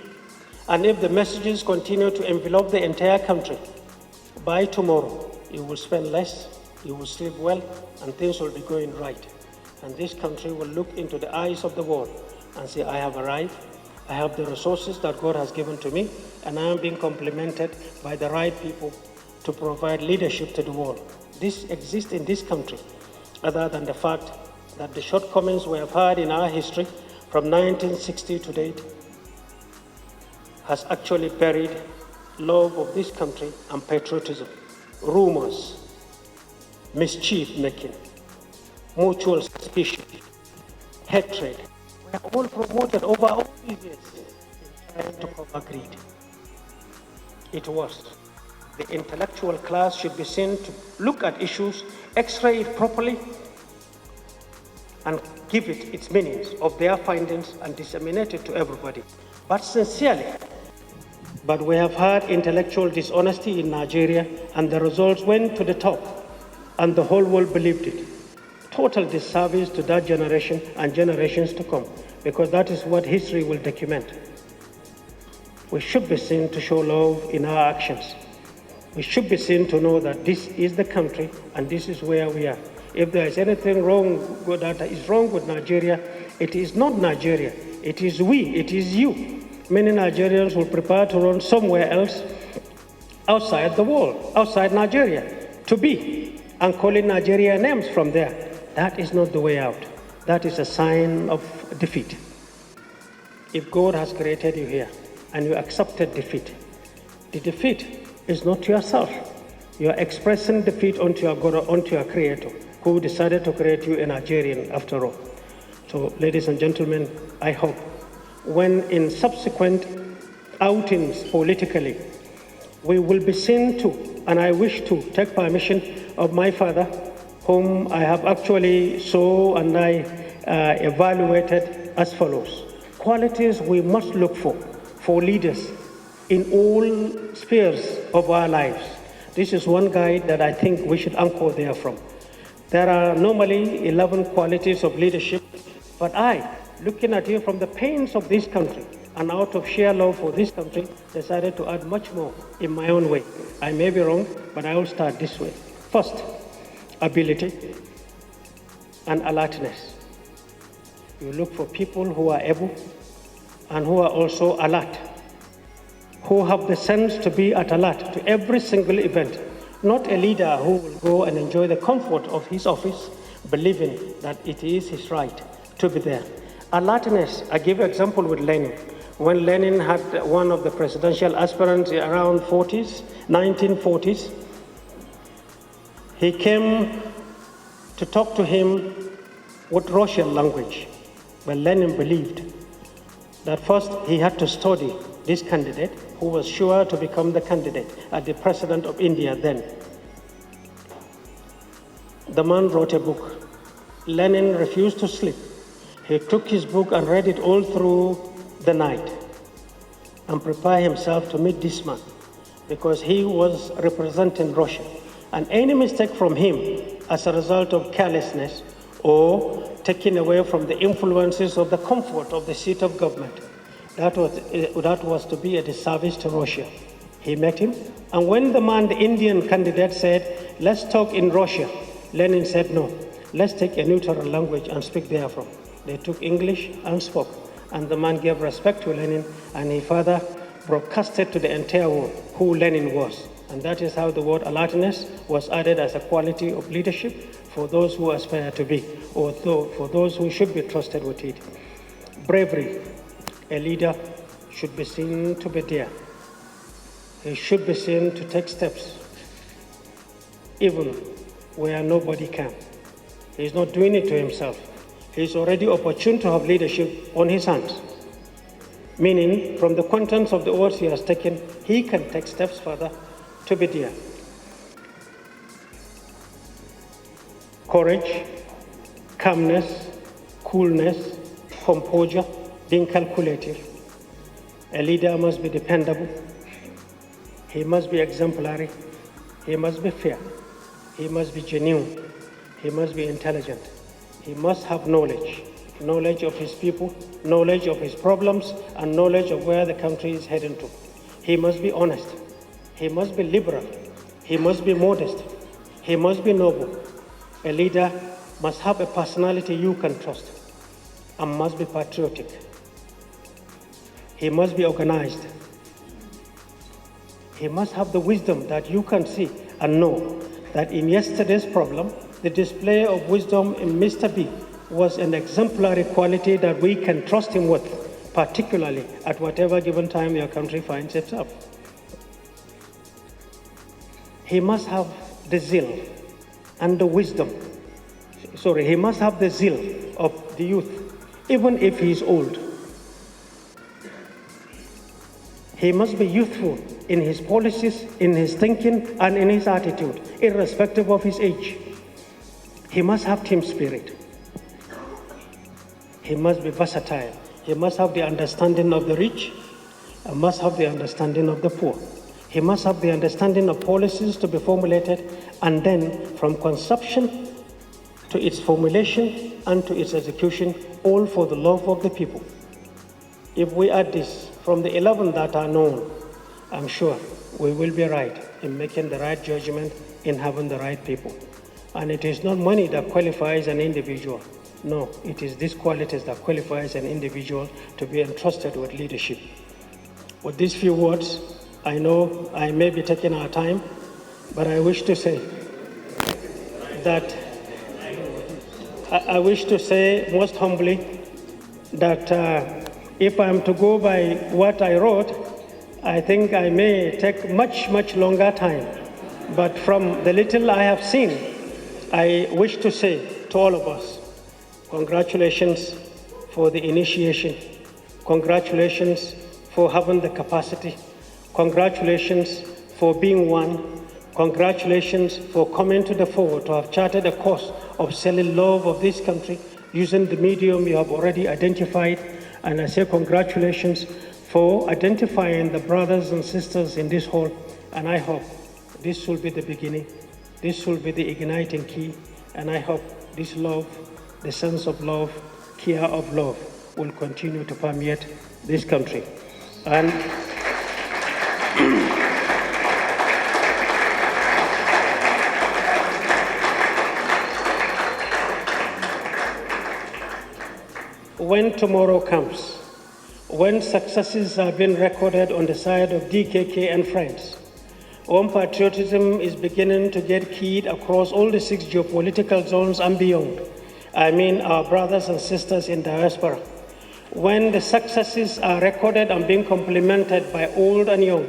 S2: and if the messages continue to envelop the entire country, by tomorrow, you will spend less, you will sleep well, and things will be going right. And this country will look into the eyes of the world and say, I have arrived, I have the resources that God has given to me, and I am being complemented by the right people to provide leadership to the world. This exists in this country, other than the fact that the shortcomings we have had in our history from 1960 to date has actually buried love of this country and patriotism. Rumors, mischief making, mutual suspicion, hatred, we are all promoted over all these years in trying to cover greed. It was. The intellectual class should be seen to look at issues, x-ray it properly, and give it its meanings of their findings and disseminate it to everybody. But sincerely, but we have had intellectual dishonesty in Nigeria, and the results went to the top, and the whole world believed it. Total disservice to that generation and generations to come, because that is what history will document. We should be seen to show love in our actions. We should be seen to know that this is the country and this is where we are. If there is anything wrong that is wrong with Nigeria, it is not Nigeria. It is we, it is you. Many Nigerians will prepare to run somewhere else outside the world, outside Nigeria, to be, and calling Nigeria names from there. That is not the way out. That is a sign of defeat. If God has created you here and you accepted defeat, the defeat is not to yourself. You are expressing defeat onto your God, onto your Creator, who decided to create you a Nigerian after all. So, ladies and gentlemen, I hope when in subsequent outings politically, we will be seen to, and I wish to take permission of my father, whom I have actually saw and I evaluated as follows. Qualities we must look for leaders in all spheres of our lives. This is one guide that I think we should anchor there from. There are normally 11 qualities of leadership, but I, looking at you from the pains of this country and out of sheer love for this country, decided to add much more in my own way. I may be wrong, but I will start this way. First, ability and alertness. You look for people who are able and who are also alert, who have the sense to be at alert to every single event, not a leader who will go and enjoy the comfort of his office, believing that it is his right to be there. Alertness, I give an example with Lenin. When Lenin had one of the presidential aspirants around 1940s, he came to talk to him with Russian language. But Lenin believed that first he had to study this candidate who was sure to become the candidate as the president of India then. The man wrote a book. Lenin refused to sleep. He took his book and read it all through the night and prepared himself to meet this man because he was representing Russia. And any mistake from him as a result of carelessness or taking away from the influences of the comfort of the seat of government, that was to be a disservice to Russia. He met him, and when the man, the Indian candidate, said, let's talk in Russia, Lenin said, no, let's take a neutral language and speak therefrom. They took English and spoke, and the man gave respect to Lenin, and he further broadcasted to the entire world who Lenin was. And that is how the word alertness was added as a quality of leadership for those who aspire to be, or for those who should be trusted with it. Bravery. A leader should be seen to be there. He should be seen to take steps, even where nobody can. He's not doing it to himself. He's already opportune to have leadership on his hands. Meaning, from the contents of the oaths he has taken, he can take steps further to be there. Courage, calmness, coolness, composure, being calculative. A leader must be dependable. He must be exemplary. He must be fair. He must be genuine. He must be intelligent. He must have knowledge of his people, knowledge of his problems, and knowledge of where the country is heading to. He must be honest. He must be liberal. He must be modest. He must be noble. A leader must have a personality you can trust and must be patriotic. He must be organized. He must have the wisdom that you can see and know that in yesterday's problem, the display of wisdom in Mr. B was an exemplary quality that we can trust him with, particularly at whatever given time your country finds itself. He must have the zeal and the wisdom. He must have the zeal of the youth, even if he is old. He must be youthful in his policies, in his thinking, and in his attitude, irrespective of his age. He must have team spirit. He must be versatile. He must have the understanding of the rich and must have the understanding of the poor. He must have the understanding of policies to be formulated, and then from conception to its formulation and to its execution, all for the love of the people. If we add this from the 11 that are known, I'm sure we will be right in making the right judgment, in having the right people. And it is not money that qualifies an individual. No, it is these qualities that qualifies an individual to be entrusted with leadership. With these few words, I know I may be taking our time, but I wish to say that I wish to say most humbly that if I'm to go by what I wrote, I think I may take much, much longer time. But from the little I have seen, I wish to say to all of us, congratulations for the initiation. Congratulations for having the capacity. Congratulations for being one. Congratulations for coming to the fore to have charted a course of selling love of this country using the medium you have already identified. And I say congratulations for identifying the brothers and sisters in this hall. And I hope this will be the beginning. This will be the igniting key. And I hope this love, the sense of love, care of love, will continue to permeate this country. And when tomorrow comes, when successes are being recorded on the side of DKK and friends, when patriotism is beginning to get keyed across all the 6 geopolitical zones and beyond, I mean our brothers and sisters in diaspora, when the successes are recorded and being complimented by old and young,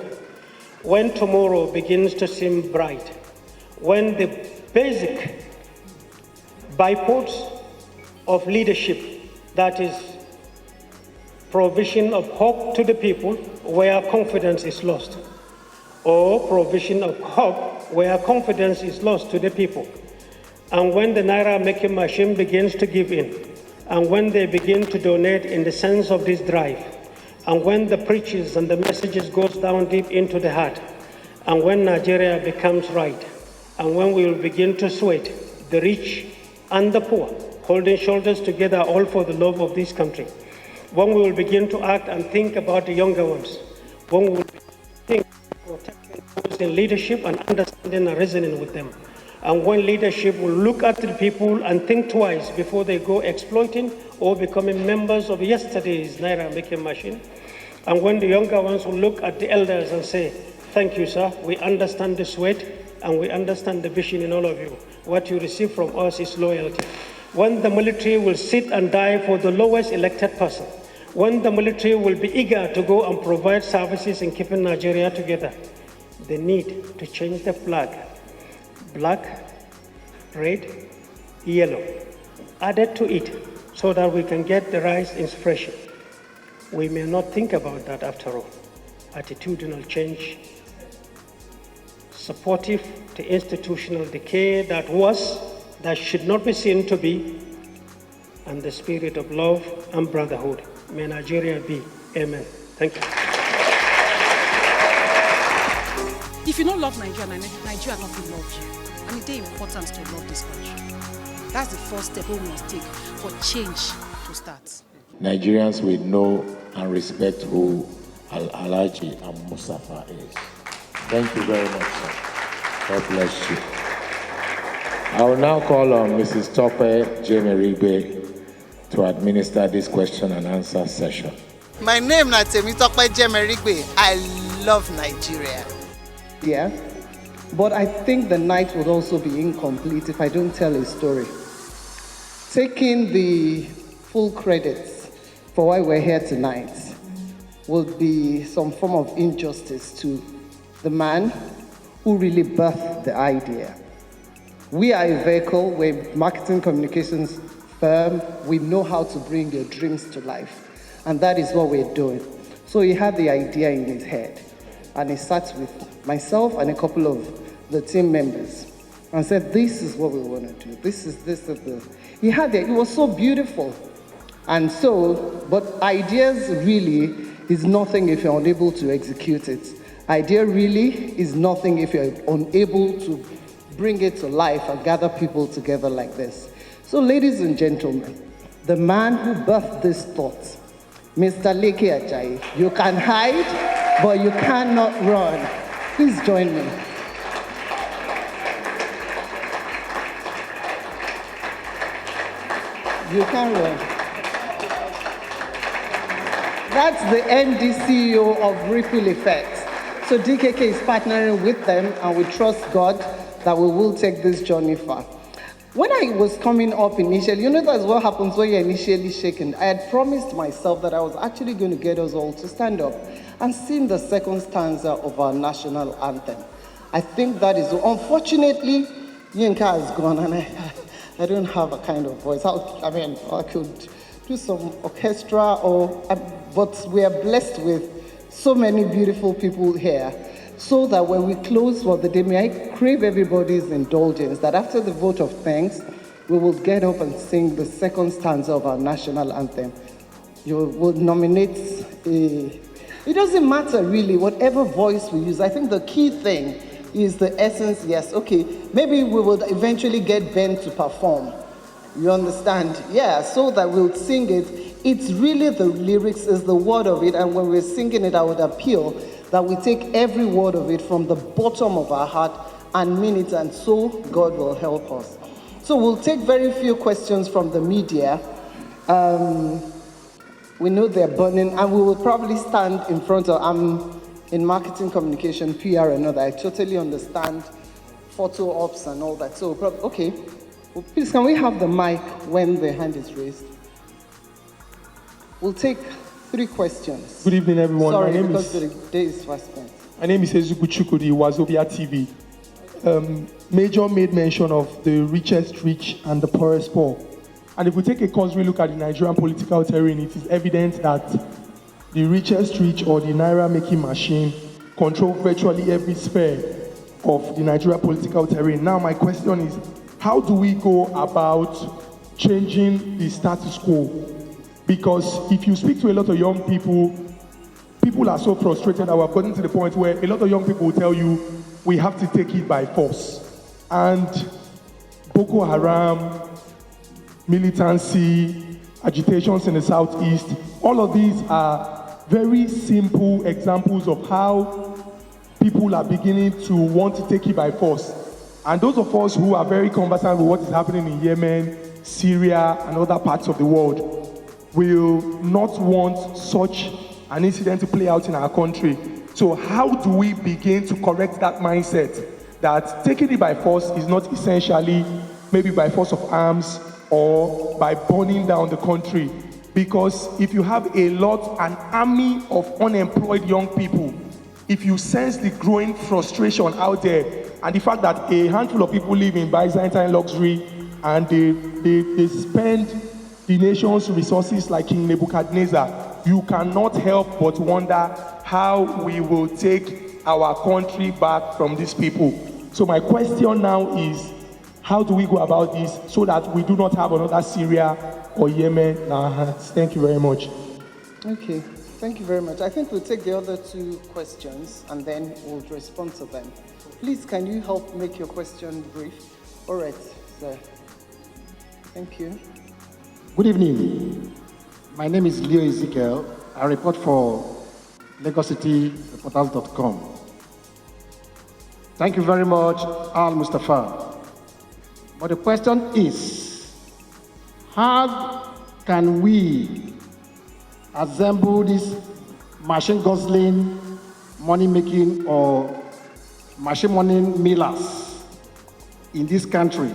S2: when tomorrow begins to seem bright, when the basic bipods of leadership, that is provision of hope to the people where confidence is lost, or provision of hope where confidence is lost to the people. And when the Naira making machine begins to give in, and when they begin to donate in the sense of this drive, and when the preachers and the messages goes down deep into the heart, and when Nigeria becomes right, and when we will begin to sweat, the rich and the poor, holding shoulders together all for the love of this country, when we will begin to act and think about the younger ones, when we will think of protecting those in leadership and understanding and reasoning with them, and when leadership will look at the people and think twice before they go exploiting or becoming members of yesterday's Naira making machine, and when the younger ones will look at the elders and say, thank you, sir, we understand the sweat and we understand the vision in all of you. What you receive from us is loyalty. When the military will sit and die for the lowest elected person, when the military will be eager to go and provide services in keeping Nigeria together, the need to change the flag, black, red, yellow, added to it so that we can get the right inspiration. We may not think about that after all. Attitudinal change, supportive to institutional decay that should not be seen to be, and the spirit of love and brotherhood. May Nigeria be. Amen. Thank you.
S7: If you don't love Nigeria, Nigeria nothing love you. And it's very important to love this country. That's the first step we must take for change to start.
S6: Nigerians will know and respect who Alhaji Almustapha is. Thank you very much, sir. God bless you. I will now call on Mrs. Tope Jemerigbe to administer this question and answer session.
S4: My name is Tope Jemerigbe. I love Nigeria.
S8: Yeah, but I think the night would also be incomplete if I don't tell a story. Taking the full credits for why we're here tonight would be some form of injustice to the man who really birthed the idea. We are a vehicle, we're a marketing communications firm, we know how to bring your dreams to life, and that is what we're doing. So he had the idea in his head, and he sat with myself and a couple of the team members and said, this is what we want to do, this. He had it, it was so beautiful. And so, but ideas really is nothing if you're unable to execute it. Idea really is nothing if you're unable to bring it to life and gather people together like this. So ladies and gentlemen, the man who birthed this thought, Mr. Leke Ajayi, you can hide, but you cannot run. Please join me. You can run. That's the MD CEO of Ripple Effects. So DKK is partnering with them, and we trust God that we will take this journey far. When I was coming up initially, you know that's what happens when you're initially shaken. I had promised myself that I was actually going to get us all to stand up and sing the second stanza of our national anthem. I think that is, unfortunately, Yinka has gone, and I don't have a kind of voice. I could do some orchestra, but we are blessed with so many beautiful people here, so that when we close for the day, may I crave everybody's indulgence that after the vote of thanks, we will get up and sing the second stanza of our national anthem. You will nominate it doesn't matter really, whatever voice we use. I think the key thing is the essence, yes, okay. Maybe we will eventually get Ben to perform. You understand? Yeah, so that we'll sing it. It's really the lyrics, is the word of it, and when we're singing it, I would appeal that we take every word of it from the bottom of our heart and mean it, and so God will help us. So we'll take very few questions from the media. We know they're burning, and we will probably stand in front of, I'm in marketing, communication, PR, and all that. I totally understand photo ops and all that. So, okay. Well, please, can we have the mic when the hand is raised? We'll take 3 questions.
S9: Good evening, everyone.
S8: Sorry, because the day is fast spent.
S9: My name is Ezuku Chukudi, Wazobia TV. Major made mention of the richest rich and the poorest poor. And if we take a cursory look at the Nigerian political terrain, it is evident that the richest rich, or the Naira making machine, control virtually every sphere of the Nigerian political terrain. Now my question is, how do we go about changing the status quo? Because if you speak to a lot of young people, people are so frustrated that we're gotten to the point where a lot of young people will tell you, we have to take it by force. And Boko Haram, militancy, agitations in the southeast, all of these are very simple examples of how people are beginning to want to take it by force. And those of us who are very conversant with what is happening in Yemen, Syria, and other parts of the world will not want such an incident to play out in our country. So how do we begin to correct that mindset that taking it by force is not essentially maybe by force of arms or by burning down the country? Because if you have an army of unemployed young people, if you sense the growing frustration out there, and the fact that a handful of people live in Byzantine luxury and they spend the nation's resources like King Nebuchadnezzar, you cannot help but wonder how we will take our country back from these people. So my question now is, how do we go about this so that we do not have another Syria or Yemen in our hands? Thank you very much.
S8: Okay, thank you very much. I think we'll take the other 2 questions and then we'll respond to them. Please, can you help make your question brief? All right, sir. Thank you.
S10: Good evening. My name is Leo Ezekiel. I report for LagosCityReporters.com. Thank you very much, Almustapha. But the question is, how can we assemble this machine guzzling, money making, or machine money millers in this country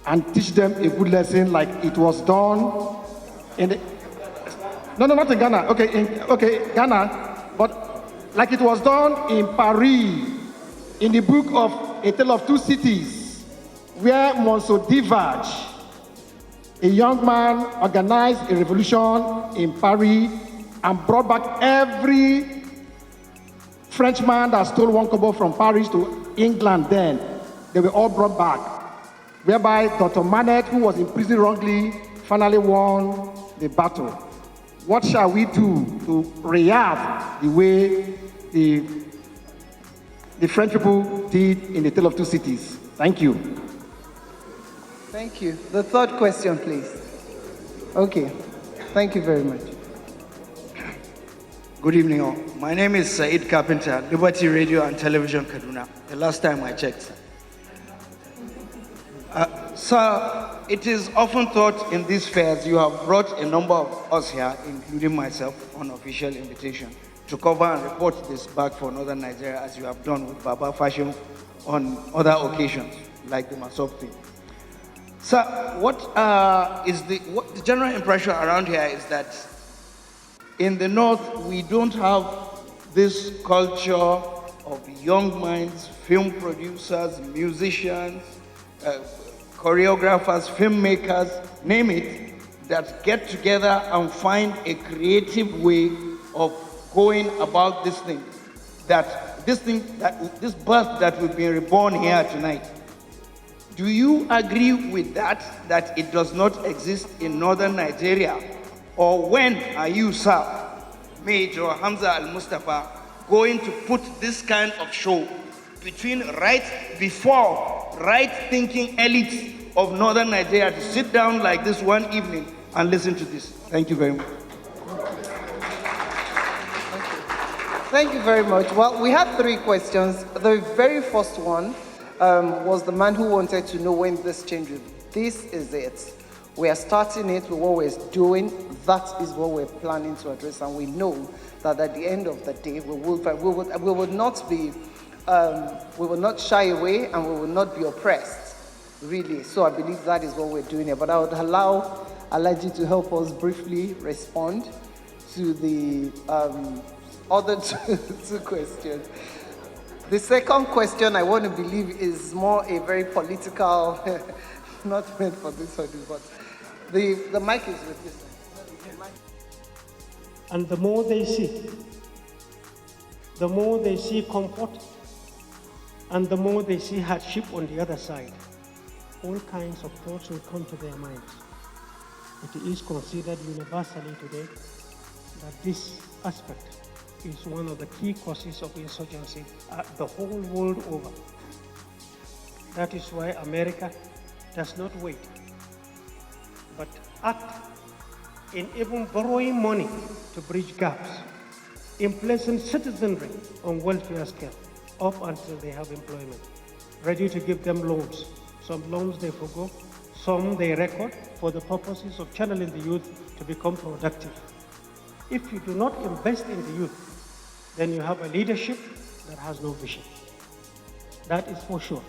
S10: and teach them a good lesson like it was done in the, no, not in Ghana, okay, Ghana, but like it was done in Paris, in the book of A Tale of Two Cities, where Monso Divage, a young man, organized a revolution in Paris and brought back every Frenchman that stole 1 kobo from Paris to England then. They were all brought back, whereby Dr. Manet, who was in prison wrongly, finally won the battle. What shall we do to react the way the French people did in the Tale of Two Cities? Thank you.
S8: Thank you. The 3rd question, please. Okay, thank you very much.
S11: Good evening all. My name is Said Carpenter, Liberty Radio and Television Kaduna. The last time I checked. Sir, it is often thought in these fairs you have brought a number of us here, including myself, on official invitation, to cover and report this back for Northern Nigeria, as you have done with Baba Fashion on other occasions, like the Masop thing. Sir, what the general impression around here is that in the North, we don't have this culture of young minds, film producers, musicians, choreographers, filmmakers, name it, that get together and find a creative way of going about this thing. This birth that we've been reborn here tonight. Do you agree with that it does not exist in Northern Nigeria? Or when are you, sir, Major Hamza Almustapha, going to put this kind of show between before right-thinking elites of northern Nigeria to sit down like this one evening and listen to this. Thank you very much.
S8: Thank you very much. Well, we had 3 questions. The very first one was the man who wanted to know when this change will be. This is it. We are starting it with what we're doing. That is what we're planning to address, and we know that at the end of the day, we will not be, we will not shy away, and we will not be oppressed, really. So I believe that is what we're doing here. But I would allow Alaji to help us briefly respond to the other 2 questions. The second question, I want to believe, is more a very political, not meant for this audience, but the mic is with this.
S2: And the more they see comfort, and the more they see hardship on the other side, all kinds of thoughts will come to their minds. It is considered universally today that this aspect is one of the key causes of insurgency the whole world over. That is why America does not wait, but act in even borrowing money to bridge gaps, in placing citizenry on welfare scale up until they have employment, ready to give them loans. Some loans they forgo, some they record for the purposes of channeling the youth to become productive. If you do not invest in the youth, then you have a leadership that has no vision. That is for sure.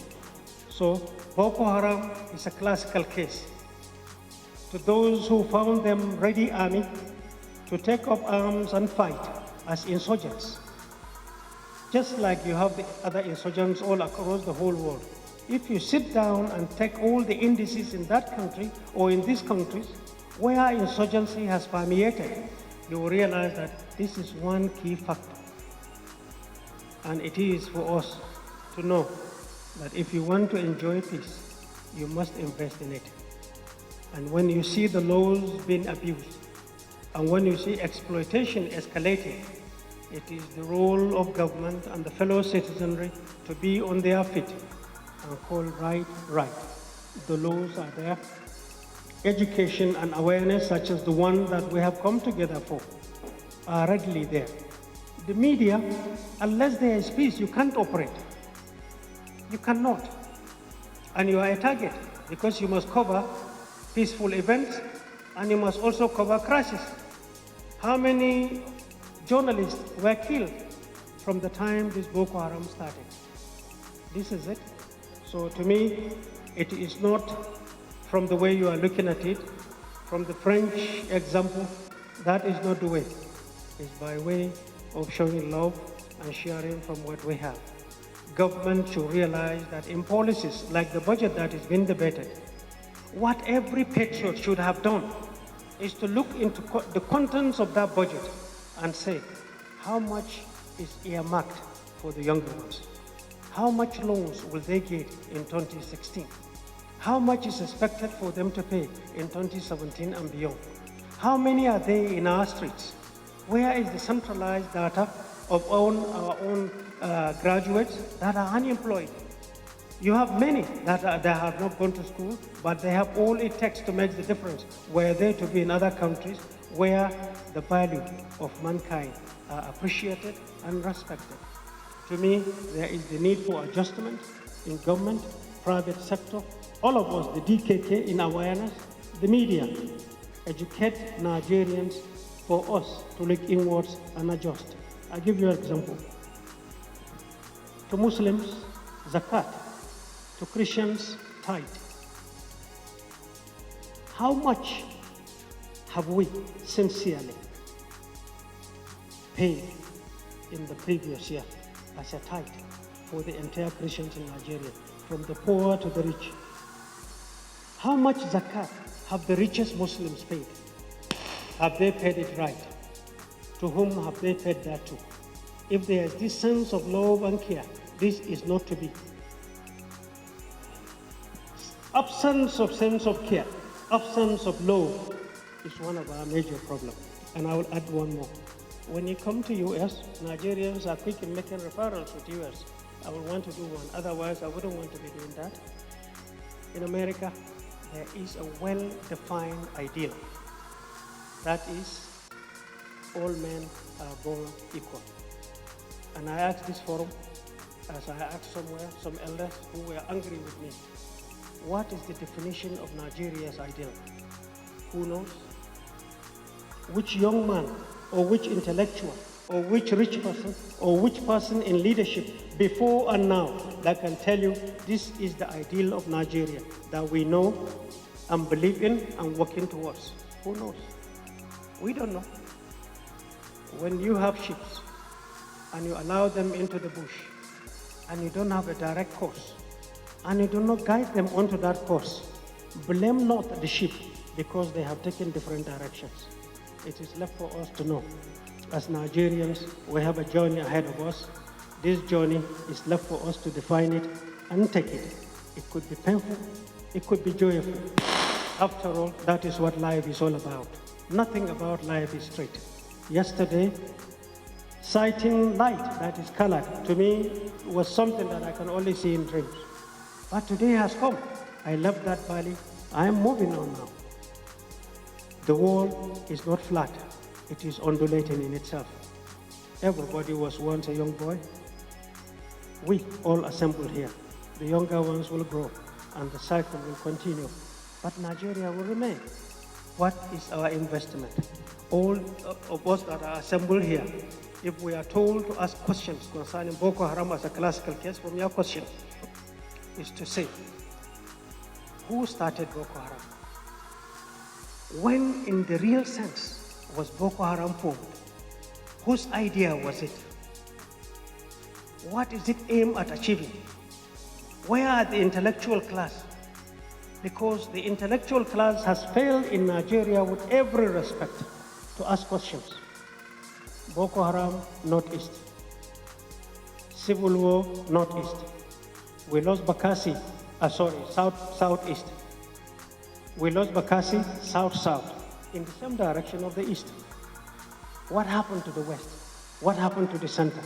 S2: So Boko Haram is a classical case. To those who found them ready army to take up arms and fight as insurgents, just like you have the other insurgents all across the whole world. If you sit down and take all the indices in that country or in these countries where insurgency has permeated, you will realize that this is one key factor. And it is for us to know that if you want to enjoy peace, you must invest in it. And when you see the laws being abused, and when you see exploitation escalating, it is the role of government and the fellow citizenry to be on their feet and call right. The laws are there. Education and awareness, such as the one that we have come together for, are readily there. The media, unless there is peace, you can't operate. You cannot. And you are a target because you must cover peaceful events and you must also cover crashes. How many journalists were killed from the time this Boko Haram started? This is it. So to me, it is not from the way you are looking at it, from the French example, that is not the way. It's by way of showing love and sharing from what we have. Government should realize that in policies like the budget that is being debated, what every patriot should have done is to look into the contents of that budget and say, how much is earmarked for the younger ones? How much loans will they get in 2016? How much is expected for them to pay in 2017 and beyond? How many are they in our streets? Where is the centralized data of our own graduates that are unemployed? You have many that have not gone to school, but they have all it takes to make the difference. Were they to be in other countries where the value of mankind are appreciated and respected. To me, there is the need for adjustment in government, private sector, all of us, the DKK in awareness, the media, educate Nigerians for us to look inwards and adjust. I'll give you an example. To Muslims, zakat. To Christians, tithe. How much have we sincerely paid in the previous year as a tithe for the entire Christians in Nigeria, from the poor to the rich? How much zakat have the richest Muslims paid? Have they paid it right? To whom have they paid that to? If there is this sense of love and care, this is not to be. Absence of sense of care, absence of love is one of our major problems. And I will add one more. When you come to US, Nigerians are quick in making referrals with US. I will want to do one. Otherwise, I wouldn't want to be doing that. In America, there is a well-defined ideal. That is, all men are born equal. And I asked this forum, as I asked somewhere, some elders who were angry with me, what is the definition of Nigeria's ideal? Who knows? Which young man, or which intellectual, or which rich person, or which person in leadership before and now that can tell you this is the ideal of Nigeria that we know and believe in and working towards? Who knows? We don't know. When you have sheep and you allow them into the bush and you don't have a direct course and you do not guide them onto that course, blame not the sheep because they have taken different directions. It is left for us to know. As Nigerians, we have a journey ahead of us. This journey is left for us to define it and take it. It could be painful, it could be joyful. After all, that is what life is all about. Nothing about life is straight. Yesterday, sighting light that is colored, to me, was something that I can only see in dreams. But today has come. I left that valley. I am moving on now. The world is not flat. It is undulating in itself. Everybody was once a young boy. We all assembled here. The younger ones will grow and the cycle will continue. But Nigeria will remain. What is our investment? All of us that are assembled here, if we are told to ask questions concerning Boko Haram as a classical case, from your question is to say, who started Boko Haram? When in the real sense was Boko Haram formed? Whose idea was it? What is it aimed at achieving? Where are the intellectual class? Because the intellectual class has failed in Nigeria with every respect to ask questions. Boko Haram, northeast. Civil war, northeast. We lost Bakassi, southeast. We lost Bakassi, south, in the same direction of the east. What happened to the west? What happened to the center?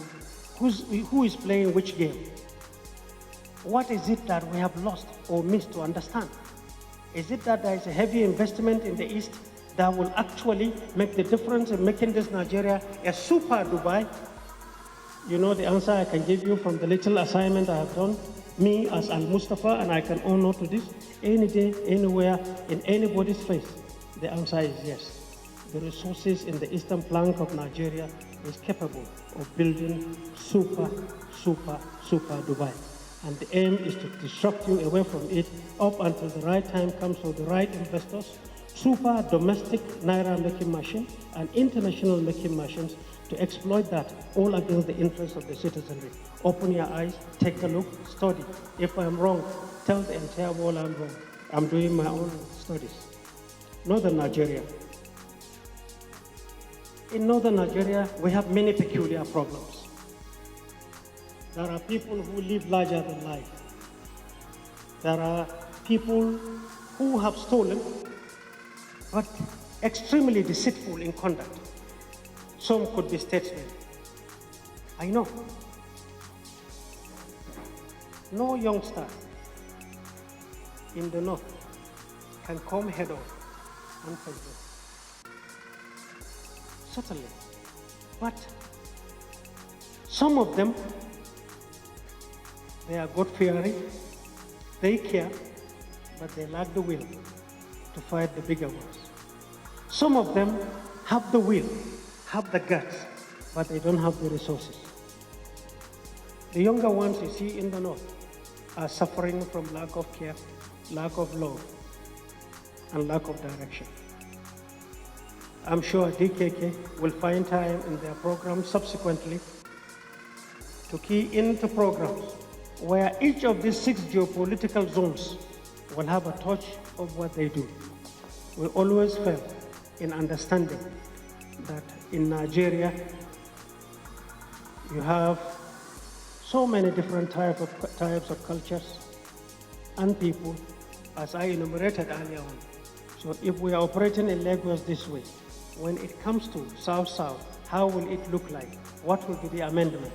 S2: Who is playing which game? What is it that we have lost or missed to understand? Is it that there is a heavy investment in the east that will actually make the difference in making this Nigeria a super Dubai? You know the answer I can give you from the little assignment I have done, me as Almustapha, and I can own up to this, any day, anywhere, in anybody's face. The answer is yes. The resources in the eastern flank of Nigeria is capable of building super Dubai. And the aim is to disrupt you away from it up until the right time comes for the right investors, super domestic Naira making machine and international making machines to exploit that all against the interests of the citizenry. Open your eyes, take a look, study. If I'm wrong, tell the entire world I'm wrong. I'm doing my own studies. Northern Nigeria. In Northern Nigeria, we have many peculiar problems. There are people who live larger than life. There are people who have stolen, but extremely deceitful in conduct. Some could be statesmen. I know. No youngster in the north can come head on and face them. Certainly. But some of them, they are God-fearing, they care, but they lack the will to fight the bigger ones. Some of them have the will, have the guts, but they don't have the resources. The younger ones you see in the north are suffering from lack of care, lack of love, and lack of direction. I'm sure DKK will find time in their program subsequently to key into programs where each of these 6 geopolitical zones will have a touch of what they do. We always fail in understanding that in Nigeria you have so many different types of cultures and people, as I enumerated earlier on. So if we are operating in Lagos this way, when it comes to South-South, how will it look like? What will be the amendment?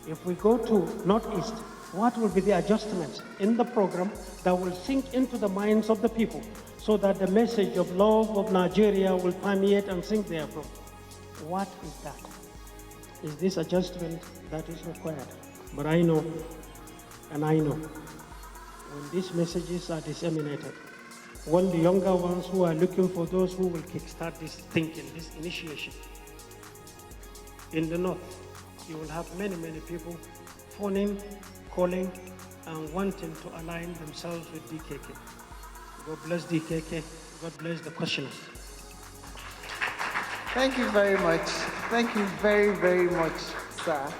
S2: If we go to Northeast, what will be the adjustments in the program that will sink into the minds of the people so that the message of love of Nigeria will permeate and sink there from? What is that? Is this adjustment that is required? But I know, and I know, when these messages are disseminated, when the younger ones who are looking for those who will kickstart this thinking, this initiation, in the North, you will have many, many people phoning, calling, and wanting to align themselves with DKK. God bless DKK. God bless the questioners.
S8: Thank you very much. Thank you very, very much, sir.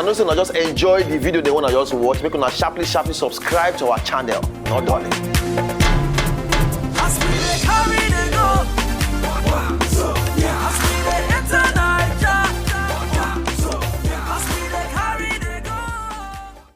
S12: If you know, just enjoy the video they want to just watch, make una sharply subscribe to our channel. Not done.